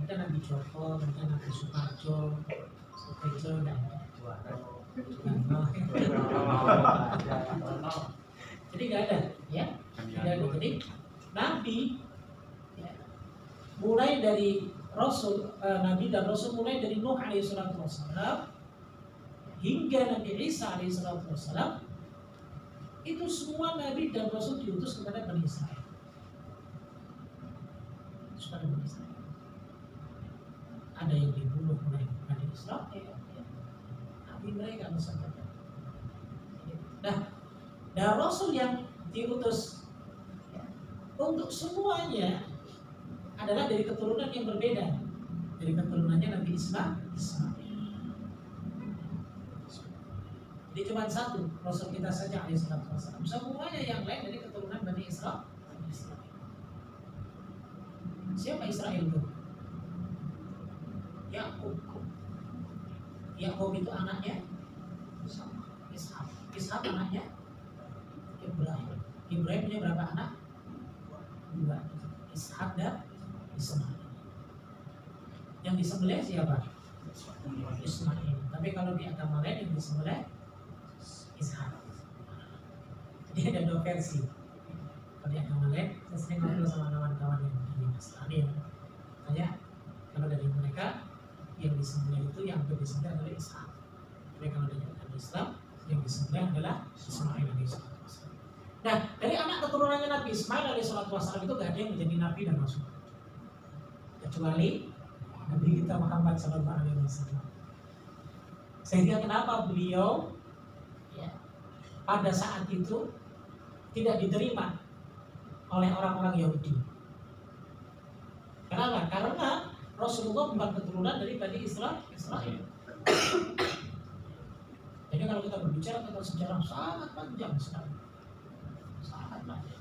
S3: ada Nabi Joko, ada Nabi Sukarjo, Sukarjo, dan jadi gak ada, ya, tidak ada. Jadi Nabi, ya, mulai dari Rasul, Nabi dan Rasul mulai dari Nuh alaihissalam hingga Nabi Isa alaihissalam, itu semua Nabi dan Rasul diutus kepada Bani Israel. Ada yang dibunuh oleh Bani Israel, Nabi mereka menyampaikan. Nah, dan Rasul yang diutus untuk semuanya adalah dari keturunan yang berbeda. Dari keturunannya Nabi Ismail. Jadi cuma satu Rasul kita saja alaihissalam. Semuanya yang lain dari keturunan Bani Israel. Siapa Israel itu? Yakub. Yakub itu anaknya Ishak. Ishak anaknya Ibrahim. Ibrahim punya berapa anak? 2. Ishak dan Ismail. Yang disembelih siapa? Ismail. Tapi kalau di agama lain yang disembelih Ishak. Jadi ada 2 versi. Kalau di agama lain, saya sering ngobrol sama kawan-kawan yang di Nasrani. Saya kalau dari mereka yang disembelih itu yang disembelih adalah Ishak. Tapi kalau dari agama Islam yang disembelih adalah Ismail alaihissalam. Nah, dari anak keturunannya Nabi Ismail alaihissalam itu gak ada yang menjadi Nabi dan Rasul, kecuali Nabi kita Muhammad sallallahu alaihi wasallam. Sehingga kenapa beliau pada saat itu tidak diterima oleh orang-orang Yahudi? Kenapa? Karena Rasulullah bukan keturunan dari Bani Israel. Jadi kalau kita berbicara tentang sejarah sangat panjang sekali. Sangat panjang.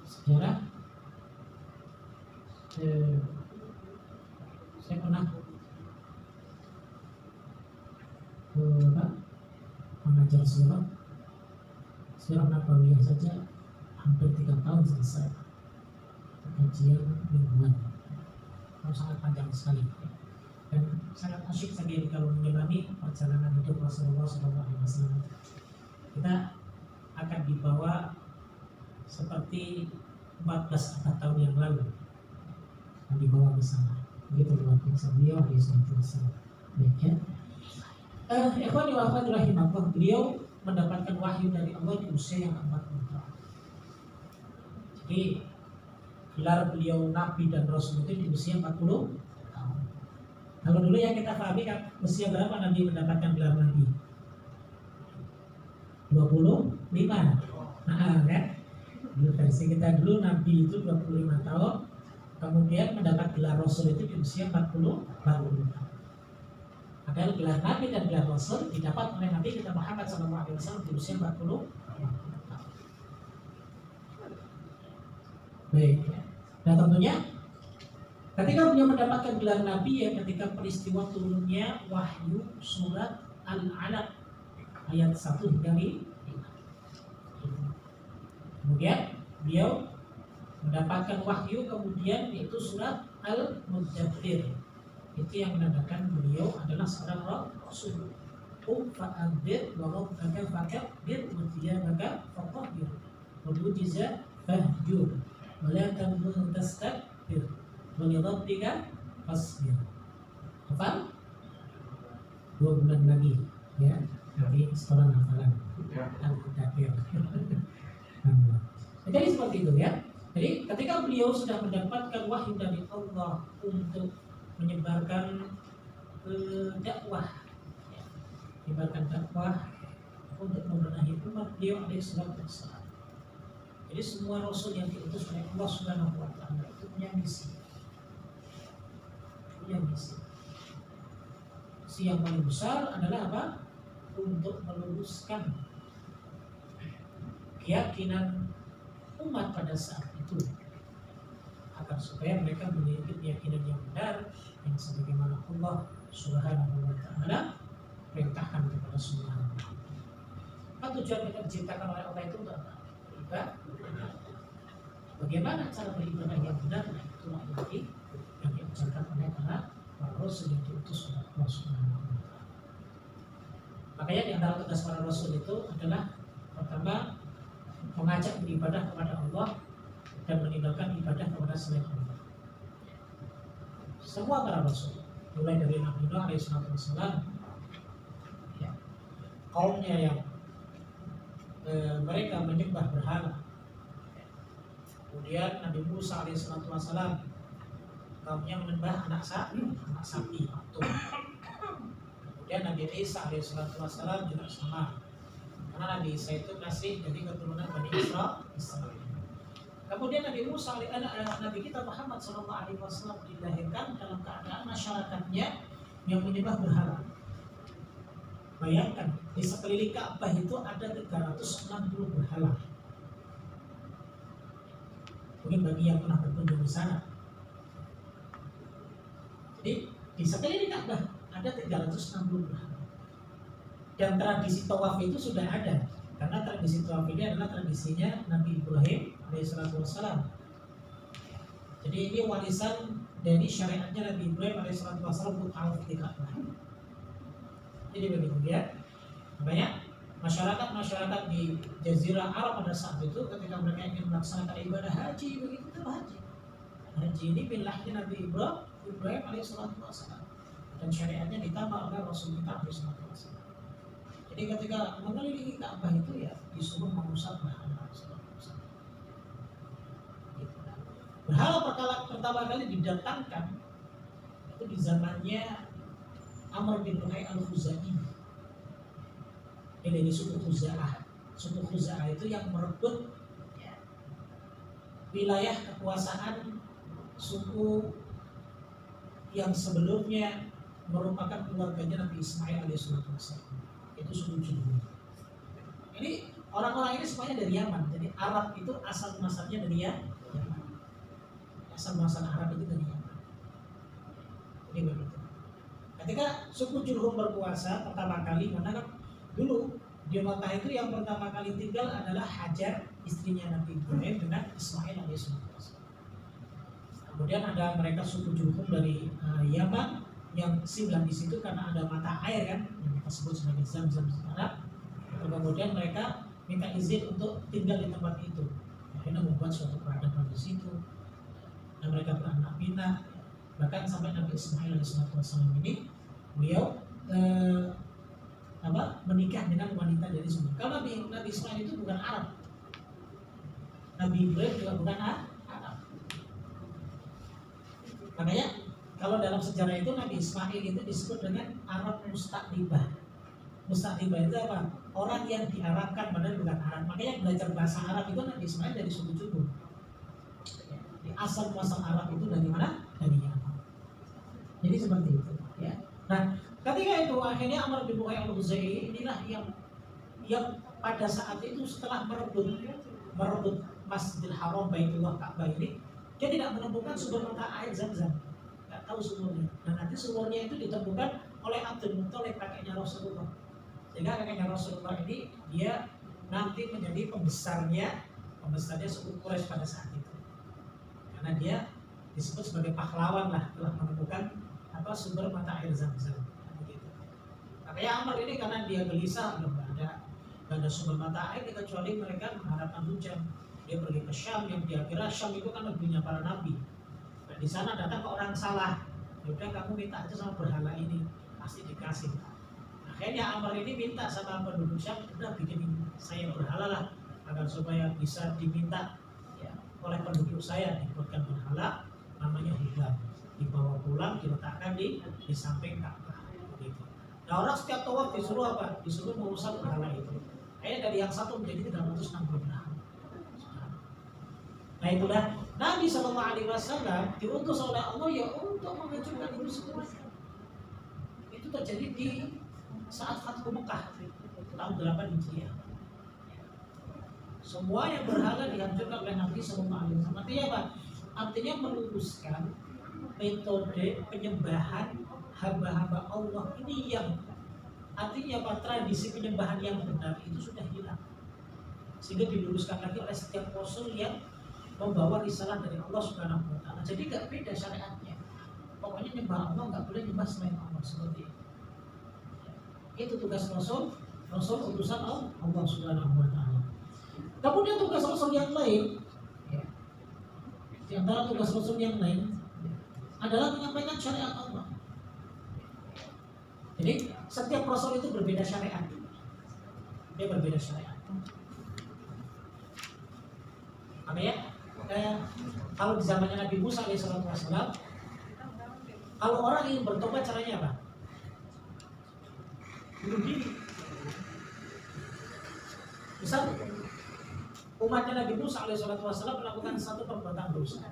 S3: Sejarah saya pernah mengajar sirah Nabawiyah saja hampir 3 tahun selesai kajian mingguan. Sangat panjang sekali dan sangat asyik sekali kalau menyelami perjalanan hidup Rasulullah SAW. Kita akan dibawa seperti 14 abad tahun yang lalu, akan dibawa ke sana. Begitu luar biasa beliau SAW. Ya. Ikhwani wa akhwati rahimakumullah, beliau mendapatkan wahyu dari Allah di usia yang 40 tahun. Jadi gelar beliau Nabi dan Rasul itu di usia 40 tahun. Kalau dulu yang kita pahami kan usia berapa Nabi mendapatkan gelar Nabi? 25. Kan? Dulu versi kita dulu Nabi itu 25 tahun, kemudian mendapat gelar Rasul itu di usia 40 tahun. Padahal gelar Nabi dan gelar Rasul didapat oleh Nabi kita Muhammad SAW di usia 40 tahun. Baik. Dan tentunya ketika beliau mendapatkan gelar Nabi ya ketika peristiwa turunnya wahyu surat Al-Alaq ayat 1 hingga 5. Kemudian beliau mendapatkan wahyu kemudian yaitu surat Al-Muddathir. Itu yang menandakan beliau adalah seorang Rasul. Fa'adzir wa rabbaka fakabbir wa thiyabaka fatahhir wa rujza fahjur wa la tamnun tastakbir Walirabbika fasbir. Hafal? 2 bulan lagi ya, nanti sekolah hafalan Al-Mudaththir. Jadi seperti itu ya. Jadi ketika beliau sudah mendapatkan wahyu dari Allah untuk menyebarkan dakwah, ya, menyebarkan dakwah untuk membenahi umat, beliau alaihissalatu wassalam. Jadi semua rasul yang diutus oleh Allah Subhanahu wa taala itu punya misi. Punya misi. Misi yang paling besar adalah apa? Untuk meluruskan keyakinan umat pada saat itu, agar supaya mereka memiliki keyakinan yang benar yang sebagaimana Allah Subhanahu wa taala perintahkan kepada semua hamba. Apa tujuan kita diciptakan oleh Allah itu untuk apa? Beribadah. Bagaimana cara beribadah yang benar? Nah, itulah yang diajarkan oleh para rasul yang diutus oleh Allah Subhanahu wa taala. Makanya di antara tugas para rasul itu adalah pertama mengajak beribadah kepada Allah dan meninggalkan ibadah kepada selain Allah. Semua para rasul, mulai dari Nabi Nuh alaihissalam, ya, kaumnya yang mereka menyembah berhala. Kemudian Nabi Musa alaihissalam, kaumnya menyembah anak sapi, patung. Kemudian Nabi Isa alaihissalam juga sama. Karena Nabi Isa itu masih dari keturunan Bani Israel. Kemudian Nabi Musa, Nabi kita Muhammad SAW dilahirkan dalam keadaan masyarakatnya yang menyembah berhala. Bayangkan di sekeliling Ka'bah itu ada 360 berhala. Mungkin bagi yang pernah berkunjung di sana. Jadi di sekeliling Ka'bah ada 360 berhala. Dan tradisi tawaf itu sudah ada, karena tradisi tawaf ini adalah tradisinya Nabi Ibrahim alaihissalam. Jadi ini warisan dari syariatnya Nabi Ibrahim alaihissalam untuk tawaf di Ka'bah. Jadi begitu ya. Makanya masyarakat di Jazirah Arab pada saat itu ketika mereka ingin melaksanakan ibadah haji, begitu itu haji. Haji ini bilahnya Nabi Ibrahim alaihissalam, dan syariatnya ditambah oleh Rasul kita alaihissalam. Jadi ketika mengelilingi Ka'bah itu ya disuruh mengusap berhala. Berhala pertama kali didatangkan itu di zamannya Amr bin Luhai al-Khuzai. Ini dari suku Khuza'ah. Suku Khuza'ah itu yang merebut wilayah kekuasaan suku yang sebelumnya merupakan keluarganya Nabi Ismail alaihissalam. Itu suku Jurhum. Ini orang-orang ini semuanya dari Yaman. Jadi Arab itu asal muasalnya dari Yaman. Asal muasal Arab itu dari Yaman. Jadi begitu. Ketika suku Jurhum berkuasa pertama kali, karena kan dulu di Makkah itu yang pertama kali tinggal adalah Hajar, istrinya Nabi Ibrahim dengan Ismail alaihissalam. Kemudian ada mereka suku Jurhum dari Yaman yang singgah di situ karena ada mata air kan yang kita sebut sebagai Zam-Zam sekarang. Kemudian mereka minta izin untuk tinggal di tempat itu. Akhirnya membuat suatu peradaban di situ. Dan mereka beranak pinak. Bahkan sampai Nabi Ismail alaihissalam ini beliau menikah dengan wanita dari suku. Kalau Nabi Ismail itu bukan Arab. Nabi Ibrahim juga bukan Arab. Makanya kalau dalam sejarah itu Nabi Ismail itu disebut dengan Arab Mustaqlibah. Mustaqlibah itu apa? Orang yang diarabkan padahal bukan Arab. Makanya belajar bahasa Arab itu Nabi Ismail dari suku Jurhum. Di asal muasal Arab itu dari mana? Dari Yaman. Jadi seperti itu. Ya. Nah, ketika itu akhirnya Amr bin Luhai al-Khuzai inilah yang pada saat itu setelah merebut Masjidil Haram Baitullah Ka'bah ini, dia tidak menemukan sumber mata air Zam-Zam. Nggak tahu sumbernya. Dan nanti sumbernya itu ditemukan oleh Abdul Muttalib, kakeknya Rasulullah. Sehingga kakeknya Rasulullah ini dia nanti menjadi pembesarnya suku Quraisy pada saat itu. Karena dia disebut sebagai pahlawan lah telah menemukan sumber mata air Zam-Zam. Begitu. Makanya Amr ini karena dia gelisah nggak ada sumber mata air kecuali mereka mengharapkan hujan. Dia pergi ke Syam yang dia kira Syam itu kan negerinya para nabi. di sana datang ke orang salah, ya udah kamu minta aja sama berhala ini, pasti dikasih. Akhirnya Amr ini minta sama penduduk Syam, udah bikin saya berhala lah, agar supaya bisa diminta ya, oleh penduduk saya, dibuatkan berhala namanya Hubal, dibawa pulang diletakkan di samping Ka'bah begitu. Nah orang setiap tawaf disuruh apa? Disuruh mengusap berhala itu. Akhirnya dari yang satu menjadi 360 berhala. Nah itulah Nabi SAW diutus oleh Allah ya untuk menghancurkan itu semua. Itu terjadi di saat Fathu Mekah tahun 8 Hijriah. Semua yang berhala dihancurkan oleh Nabi SAW. Artinya apa? Artinya meluruskan metode penyembahan hamba-hamba Allah ini yang artinya apa? Tradisi penyembahan yang benar itu sudah hilang. Sehingga diluruskan lagi oleh setiap rasul yang membawa risalah dari Allah Subhanahu wa taala. Jadi enggak beda syariatnya. Pokoknya nyembah Allah enggak boleh nyembah selain Allah seperti itu. Itu tugas rasul utusan Allah Subhanahu wa taala. Kemudian tugas rasul yang lain, di antara tugas rasul yang lain adalah menyampaikan syariat Allah. Jadi setiap rasul itu berbeda syariat. Dia berbeda syariat. Makanya kalau di zamannya Nabi Musa alaihissalam, kalau orang ingin bertobat caranya apa? Bunuh diri. Misal umatnya Nabi Musa alaihissalam melakukan satu perbuatan dosa,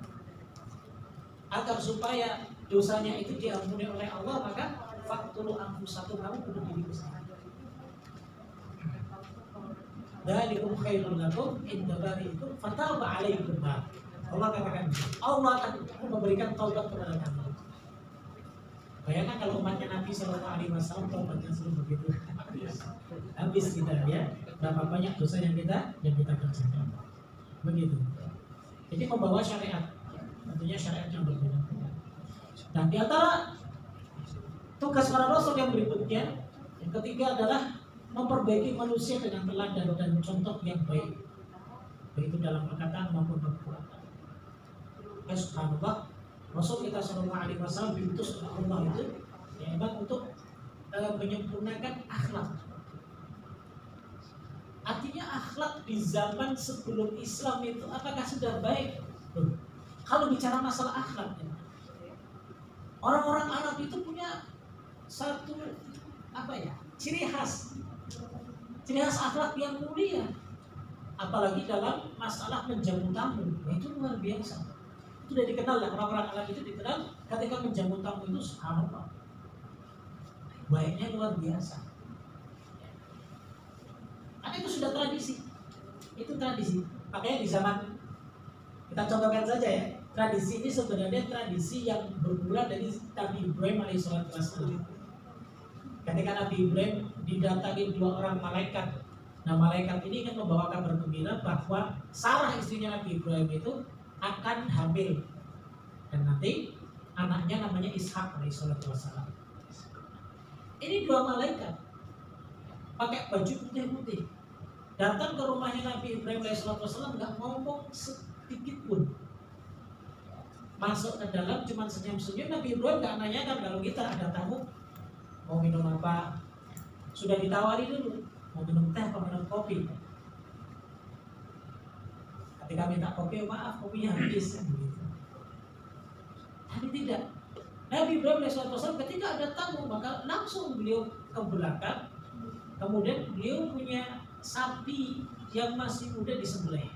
S3: agar supaya dosanya itu diampuni oleh Allah, maka faktulu anfusakum, kamu bunuh diri bersama. Dzalikum khairun lakum inda bari'ikum fataba 'alaikum. Allah katakan, Allah akan memberikan taubat kepada kamu. Bayangkan kalau umatnya Nabi SAW taubatnya selalu begitu. Habis kita ya, berapa banyak dosa yang kita kerjakan. Begitu. Jadi membawa syariat, tentunya syariat yang berbeda. Dan di antara tugas para rasul yang berikutnya, yang ketiga adalah memperbaiki manusia dengan teladan dan contoh yang baik, baik itu dalam perkataan maupun perbuatan. Subhanallah, Rasul kita SAW diutus oleh Allah itu ya memang untuk menyempurnakan akhlak. Artinya akhlak di zaman sebelum Islam itu apakah sudah baik? Kalau bicara masalah akhlak, ya, orang-orang Arab itu punya satu ciri khas akhlak yang mulia, apalagi dalam masalah menjamu tamu, itu luar biasa. Itu sudah dikenal lah, orang-orang Arab itu dikenal ketika menjamu tamu itu subhanallah, baiknya luar biasa. Karena itu sudah tradisi, itu tradisi. Makanya di zaman kita contohkan saja ya, tradisi ini sebenarnya tradisi yang bermula dari Nabi Ibrahim alaihissalam. Ketika Nabi Ibrahim didatangi 2 orang malaikat, nah malaikat ini kan membawa kabar gembira bahwa Sarah istrinya Nabi Ibrahim itu akan hamil dan nanti anaknya namanya Ishak alaihissalam. Ini 2 malaikat pakai baju putih-putih datang ke rumahnya Nabi Ibrahim alaihissalam, nggak ngomong sedikit pun, masuk ke dalam cuma senyum-senyum. Nabi Ibrahim nggak nanyakan kalau kita ada tamu mau minum apa, sudah ditawari dulu mau minum teh atau minum kopi. Ketika minta kopi, maaf kopinya habis gitu. Tapi tidak, Nabi Ibrahim alaihissalam ketika ada tamu maka langsung beliau ke belakang, kemudian beliau punya sapi yang masih muda disembelih,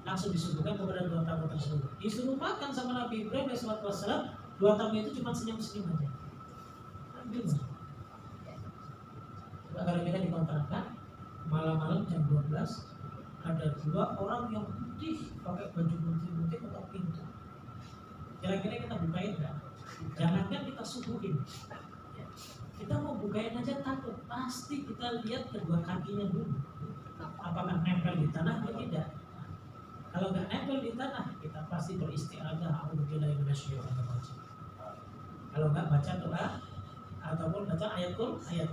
S3: langsung disuguhkan kepada 2 tamu tersebut. Disuruh makan sama Nabi Ibrahim alaihissalam, 2 tamu itu cuma senyum-senyum aja. Kalau kita dikontrakan malam-malam jam 12 ada 2 orang yang putih pakai baju putih-putih ketok pintu. Kira-kira kita bukain enggak? Jangankan kita subuhin, kita mau bukain aja takut. Pasti kita lihat kedua kakinya dulu, apakah nempel di tanah atau tidak. Kalau nggak nempel di tanah, kita pasti beristi'adzah, a'udzubillahi minasyaitonir rajim. Kalau nggak baca doa ataupun baca ayat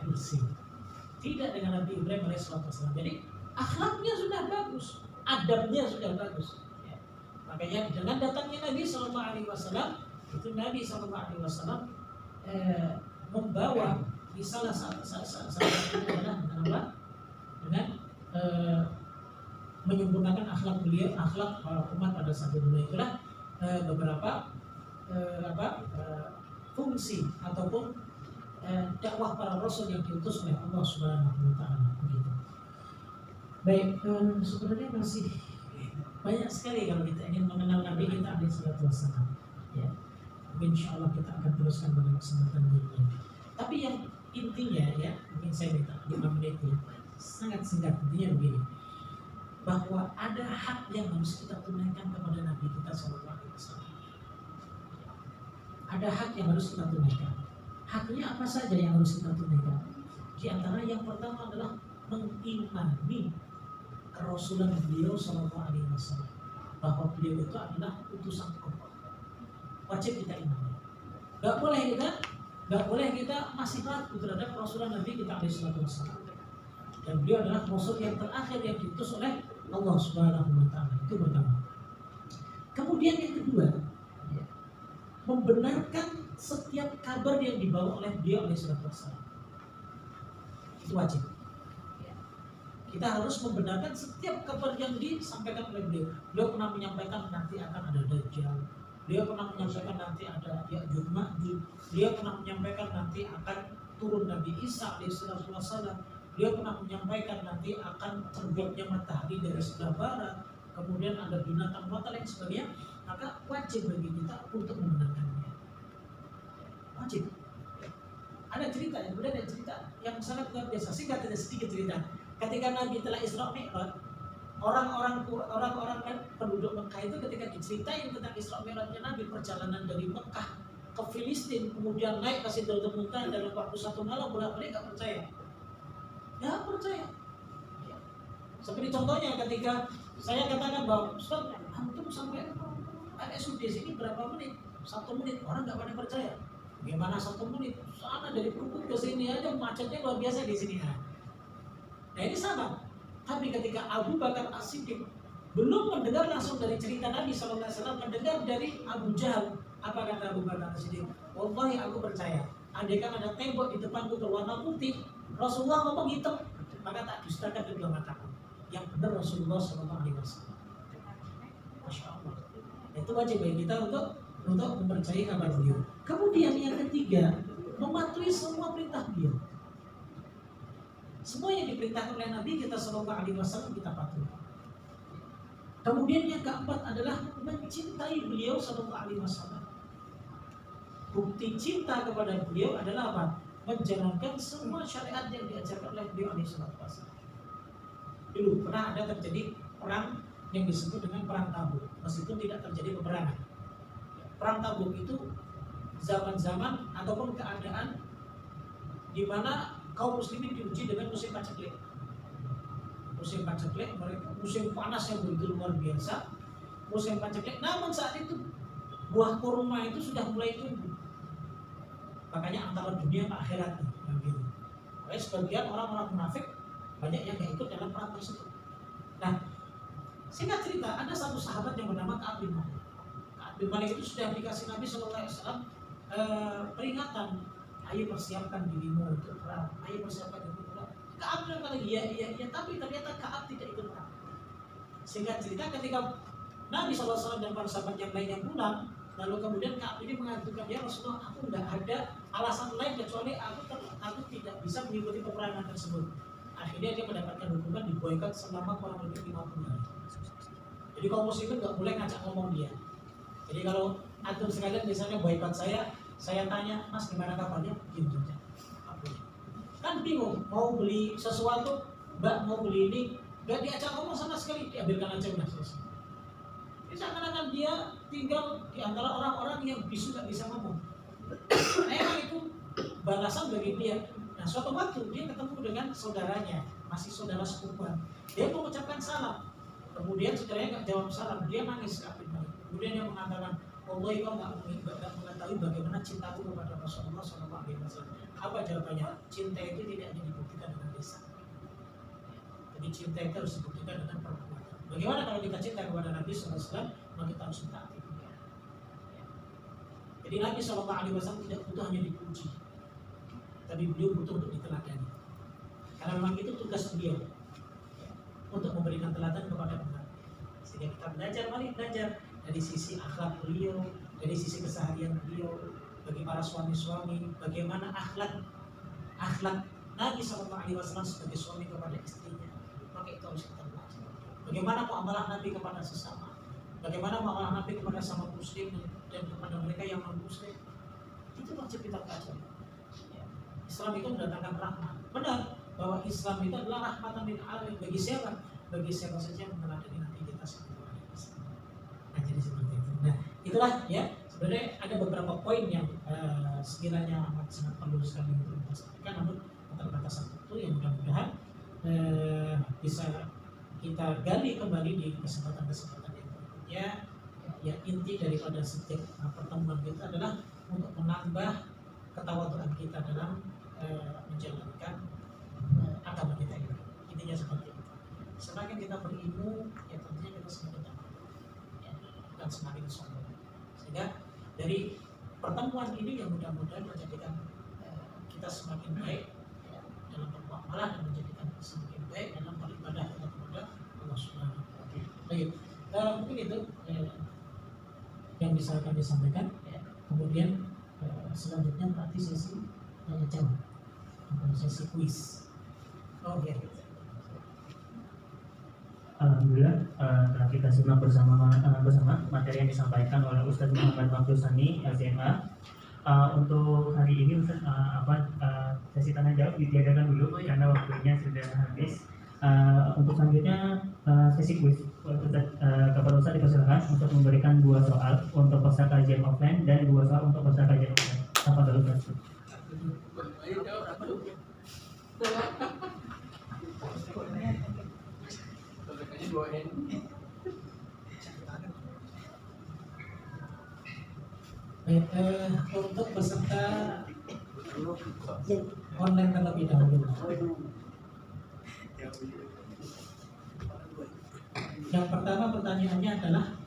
S3: kursi. Tidak dengan Nabi Ibrahim alaihissalam. Jadi akhlaknya sudah bagus, adabnya sudah bagus. Makanya dengan datangnya Nabi Shallallahu Alaihi Wasallam, itu Nabi Shallallahu Alaihi Wasallam membawa di salah satunya adalah dengan menyempurnakan akhlak beliau, akhlak umat pada saat itu. Itulah beberapa fungsi ataupun dakwah para rasul yang diutus oleh Allah Subhanahu wa taala begitu. Baik, sebenarnya masih banyak sekali kalau kita ingin mengenal Nabi kita alaihi salatu wassalam. Ya. Insya Allah kita akan teruskan pada kesempatan berikutnya. Tapi yang intinya ya, mungkin saya minta 5 menit ya, sangat singkat. Intinya begini, bahwa ada hak yang harus kita tunaikan kepada Nabi kita Sallallahu Alaihi Wasallam. Ada hak yang harus kita tunaikan. Haknya apa saja yang harus kita tunaikan? Di antara yang pertama adalah mengimani kerasulan beliau Sallallahu Alaihi Wasallam, bahwa beliau itu adalah utusan Allah. Wajib kita imani. Gak boleh kita masih ragu terhadap kerasulan Nabi kita Alaihi Wasallam. Dan beliau adalah rasul yang terakhir yang diutus oleh Allah Subhanahu wa taala. Itu pertama. Kemudian yang kedua, membenarkan setiap kabar yang dibawa oleh beliau Alaihi Wasallam. Itu wajib. Kita harus membenarkan setiap kabar yang disampaikan oleh beliau. Beliau pernah menyampaikan nanti akan ada Dajjal. Beliau pernah menyampaikan nanti ada Ya'juj Ma'juj. Beliau pernah menyampaikan nanti akan turun Nabi Isa Alaihi Wasallam. Beliau pernah menyampaikan nanti akan terbitnya matahari dari sebelah barat, kemudian ada binatang mata lain sebagainya. Maka wajib bagi kita untuk membenarkannya. Wajib. Ada cerita, kemudian ada cerita yang sangat luar biasa. Singkat dan sedikit cerita. Ketika Nabi telah Isra Mi'raj, orang-orang penduduk Mekah itu ketika diceritain tentang Isra Mi'rajnya Nabi, perjalanan dari Mekah ke Filistin, kemudian naik ke Sidratul Muntaha dalam waktu 1 malam, bolak-balik nggak percaya. Ya percaya. Seperti contohnya ketika saya katakan bahwa Ustaz, antum sampai RSUD sini berapa menit? 1 menit, orang nggak pada percaya. Gimana 1 menit? Sana dari Krukut ke sini aja macetnya luar biasa di sini. Nah ini sama. Tapi ketika Abu Bakar As-Siddiq belum mendengar langsung dari cerita Nabi SAW, mendengar dari Abu Jahal, apa kata Abu Bakar As-Siddiq? Wallahi aku percaya. Andaikan ada tembok di depanku berwarna putih, Rasulullah ngomong hitam, maka tak dustakan kedua mataku. Yang benar Rasulullah SAW. Masya Allah. Itu wajib bagi kita untuk mempercayai kabar beliau. Kemudian yang ketiga, mematuhi semua perintah beliau. Semua yang diperintahkan oleh Nabi kita Sallallahu Alaihi Wasallam kita patuhi. Kemudian yang keempat adalah mencintai beliau Sallallahu Alaihi Wasallam. Bukti cinta kepada beliau adalah apa? Menjalankan semua syariat yang diajarkan oleh beliau Alaihi Wasallam. Dulu pernah ada terjadi perang yang disebut dengan perang Tabuk, meskipun tidak terjadi peperangan. Perang Tabuk itu zaman-zaman ataupun keadaan di mana kaum muslimin diuji dengan musim paceklik. Musim paceklik, musim panas yang begitu luar biasa. Musim paceklik, namun saat itu buah kurma itu sudah mulai tumbuh. Makanya antara dunia ke akhirat gitu. Makanya sebagian orang-orang munafik banyak yang gak ikut dalam perang tersebut. Nah, singkat cerita, ada satu sahabat yang bernama Ka'ab bin Malik. Ka'ab bin Malik itu sudah dikasih Nabi SAW peringatan, ayo persiapkan dirimu untuk perang, ayo persiapkan dirimu untuk perang. Ka'ab bilang lagi, ya, tapi ternyata Ka'ab tidak ikut perang. Singkat cerita, ketika Nabi SAW dan para sahabat yang lainnya pulang, lalu kemudian Ka'ab ini mengatakan, ya Rasulullah, aku tidak ada alasan lain kecuali aku tidak bisa mengikuti peperangan tersebut. Akhirnya dia mendapatkan hukuman diboikot selama kurang lebih 50 hari. Jadi kaum muslimin nggak boleh ngajak ngomong dia. Jadi kalau antum sekalian misalnya boikot saya tanya, Mas gimana kabarnya? Diam saja. Kan bingung, mau beli sesuatu, Mbak mau beli ini, nggak diajak ngomong sama sekali, diambilkan aja udah selesai. Jadi seakan-akan dia tinggal di antara orang-orang yang bisu nggak bisa ngomong. Emang itu balasan bagi dia. Nah suatu waktu dia ketemu dengan saudaranya, masih saudara sepupuan. Dia mengucapkan salam. Kemudian saudaranya nggak jawab salam, dia nangis Ka'ab bin Malik. Kemudian dia mengatakan, Allah kau nggak mengetahui bagaimana cintaku kepada Rasulullah SAW. Apa jawabannya? Cinta itu tidak hanya dibuktikan dengan lisan. Jadi cinta itu harus dibuktikan dengan perbuatan. Bagaimana kalau kita cinta kepada Nabi SAW, maka kita harus mentaati beliau. Jadi Nabi SAW tidak butuh hanya dipuji, tapi beliau butuh untuk diteladani. Karena memang itu tugas beliau, untuk memberikan teladan kepada umat. Sehingga kita belajar, mari belajar dari sisi akhlak beliau, dari sisi keseharian beliau, bagi para suami-suami, bagaimana akhlak Nabi SAW sebagai suami kepada istrinya. Maka itu harus kita belajar. Bagaimana muamalah Nabi kepada sesama, bagaimana muamalah Nabi kepada sama muslim dan kepada mereka yang non muslim. Itu wajib kita pelajari. Islam itu mendatangkan rahmat. Benar bahwa Islam itu adalah rahmatan lil alamin. Bagi siapa? Bagi siapa saja yang meneladani Nabi kita sallallahu alaihi wasallam. Nah, jadi seperti itu. Nah, itulah ya. Sebenarnya ada beberapa poin yang sekiranya amat sangat perlu sekali untuk kita sampaikan, namun keterbatasan waktu yang mudah-mudahan bisa kita gali kembali di kesempatan-kesempatan yang berikutnya. Ya, inti daripada setiap pertemuan kita adalah untuk menambah ketawaduan kita dalam menjalankan agama kita ini. Intinya seperti itu. Semakin kita berilmu, ya tentunya kita semakin tahu, ya, bukan semakin sombong. Sehingga dari pertemuan ini yang mudah-mudahan menjadikan kita semakin baik ya, dalam bermuamalah dan menjadikan kita semakin baik dalam beribadah kepada Allah Subhanahu wa Ta'ala. Baik, mungkin itu yang bisa kami sampaikan. Ya. Kemudian selanjutnya berarti sesi tanya jawab atau sesi kuis. Oh ya.
S1: Alhamdulillah telah kita simak bersama materi yang disampaikan oleh Ustadz Muhammad Maktul Sani LCMA. Untuk hari ini Ustadz sesi tanya jawab ditiadakan dulu karena waktunya sudah habis. Untuk selanjutnya sesi kuis. Kepada Ustadz dipersilakan untuk memberikan 2 soal untuk peserta kajian offline dan 2 soal untuk peserta kajian offline. Tanpa dulu Ustadz.
S3: Untuk peserta online terlebih dahulu. Yang pertama pertanyaannya adalah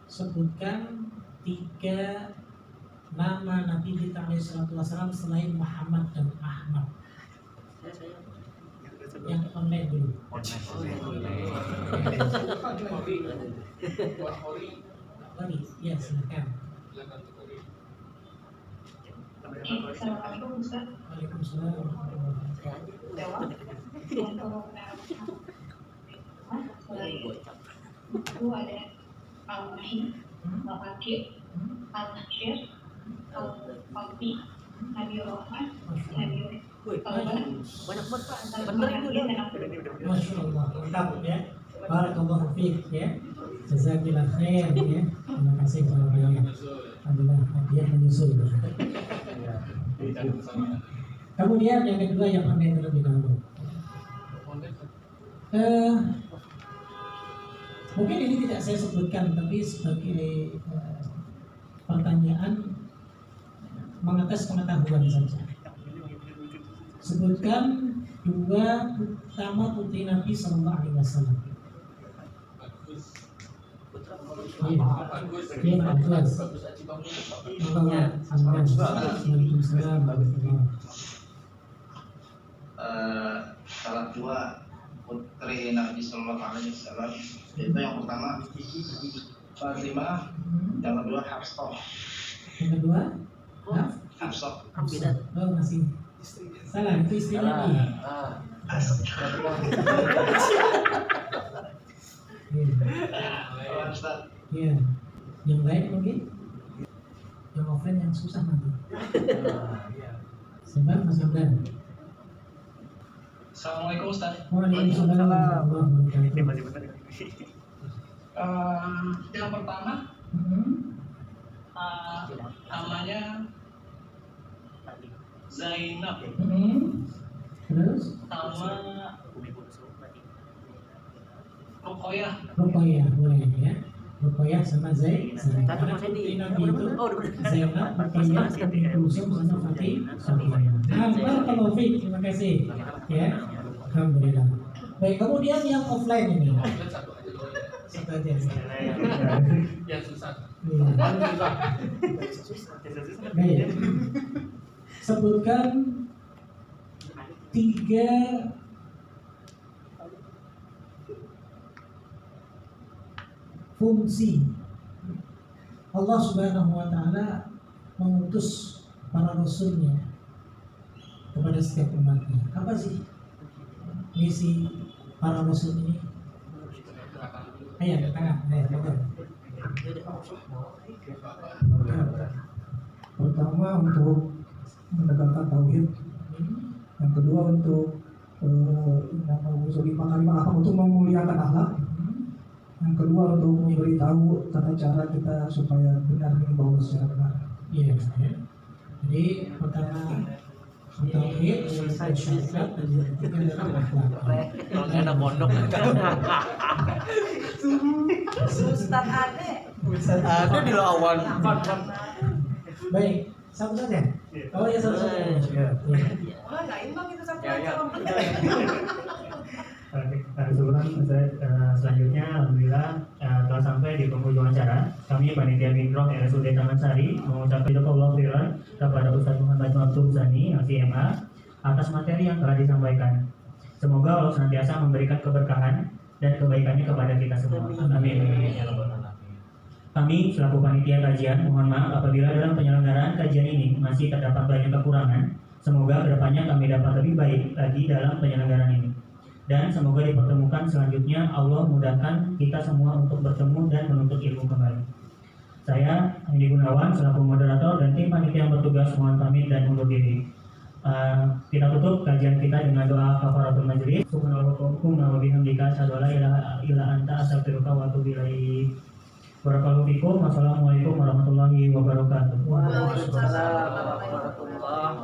S3: sebutkan 3 nama Nabi kita SAW selain Muhammad dan Ahmad. Yang online dulu. Ya, silakan.
S4: Assalamualaikum Ustaz.
S3: Waalaikumsalam warahmatullahi wabarakatuh.
S4: Itu ada Al-Mahim, Al-Akir, Al-Nasyir, Al-Fatih, Nabi Rahman, Nabi
S3: Banyak banget bener itu. Masya Allah, mantap ya. Barakallahu fiik ya. Jazakillah khair ya. Terima kasih kepada beliau. Alhamdulillah hadiah menyusul. Kemudian yang kedua yang online terlebih dahulu. Mungkin ini tidak saya sebutkan, tapi sebagai pertanyaan mengetes pengetahuan saja. Sebutkan 2 utama putri Nabi Sallallahu Alaihi Wasallam. Iya, bagus.
S5: Salah 2 putri Nabi Sallallahu Alaihi Wasallam, yaitu yang pertama Fatimah, yang kedua Hafsah.
S3: Yang kedua
S5: Hafsah.
S3: Oh masih salah, itu istri Nabi. Iya. Yang lain mungkin yang offline yang susah nanti. Sebab Mas Abdan.
S5: Assalamualaikum Ustaz.
S3: Waalaikumsalam warahmatullahi wabarakatuh.
S5: Yang pertama namanya Zainab.
S3: Terus
S5: Sama Ruqayyah.
S3: Ruqayyah boleh ya. Ruqayyah sama Zainab. Putri Nabi itu Zainab, Ruqayyah, Kulsum sama Fatih. Barakallahu fiik. Terima kasih. Ya. Alhamdulillah. Baik, kemudian yang offline ini. Satu aja.
S2: Yang susah.
S3: Iya. Baik. Sebutkan 3 fungsi Allah Subhanahu wa Ta'ala mengutus para rasulnya kepada setiap umatnya. Apa sih misi para rasul ini? Ayo, ke tengah. Ayo,
S6: Pertama untuk menegakkan tauhid, yang kedua untuk untuk memuliakan akhlak, yang kedua untuk memberitahu tata cara kita supaya benar membawa secara benar.
S3: Iya, ya. Jadi pertama tauhid, syahadat, dan yang ketiga adalah akhlak.
S2: Kalau nggak ada pondok.
S7: Ustaz Ade.
S2: Ada di lawan.
S3: Baik, satu saja. Oh ya, satu saja. Iya.
S7: Wah, nggak imbang itu satu
S2: Ya, ya.
S1: Selanjutnya, alhamdulillah telah sampai di penghujung acara. Kami panitia Bintro RSUD Taman Sari mengucapkan jazakallahu khairan kepada Ustaz Muhammad Maktum Sani LCMA atas materi yang telah disampaikan. Semoga Allah senantiasa memberikan keberkahan dan kebaikannya kepada kita semua. Amin. Kami selaku panitia kajian mohon maaf apabila dalam penyelenggaraan kajian ini masih terdapat banyak kekurangan. Semoga kedepannya kami dapat lebih baik lagi dalam penyelenggaraan ini. Dan semoga dipertemukan selanjutnya Allah mudahkan kita semua untuk bertemu dan menuntut ilmu kembali. Saya Andi Gunawan selaku moderator dan tim panitia yang bertugas mohon pamit dan undur diri. Kita tutup kajian kita dengan doa kafaratul majelis. Subhanallahumma wa bihamdika asyhadu an la ilaha illa anta astaghfiruka wa atubu ilaik. Barakallahu fikum. Wassalamualaikum warahmatullahi wabarakatuh.
S7: Waalaikumsalam warahmatullahi wabarakatuh.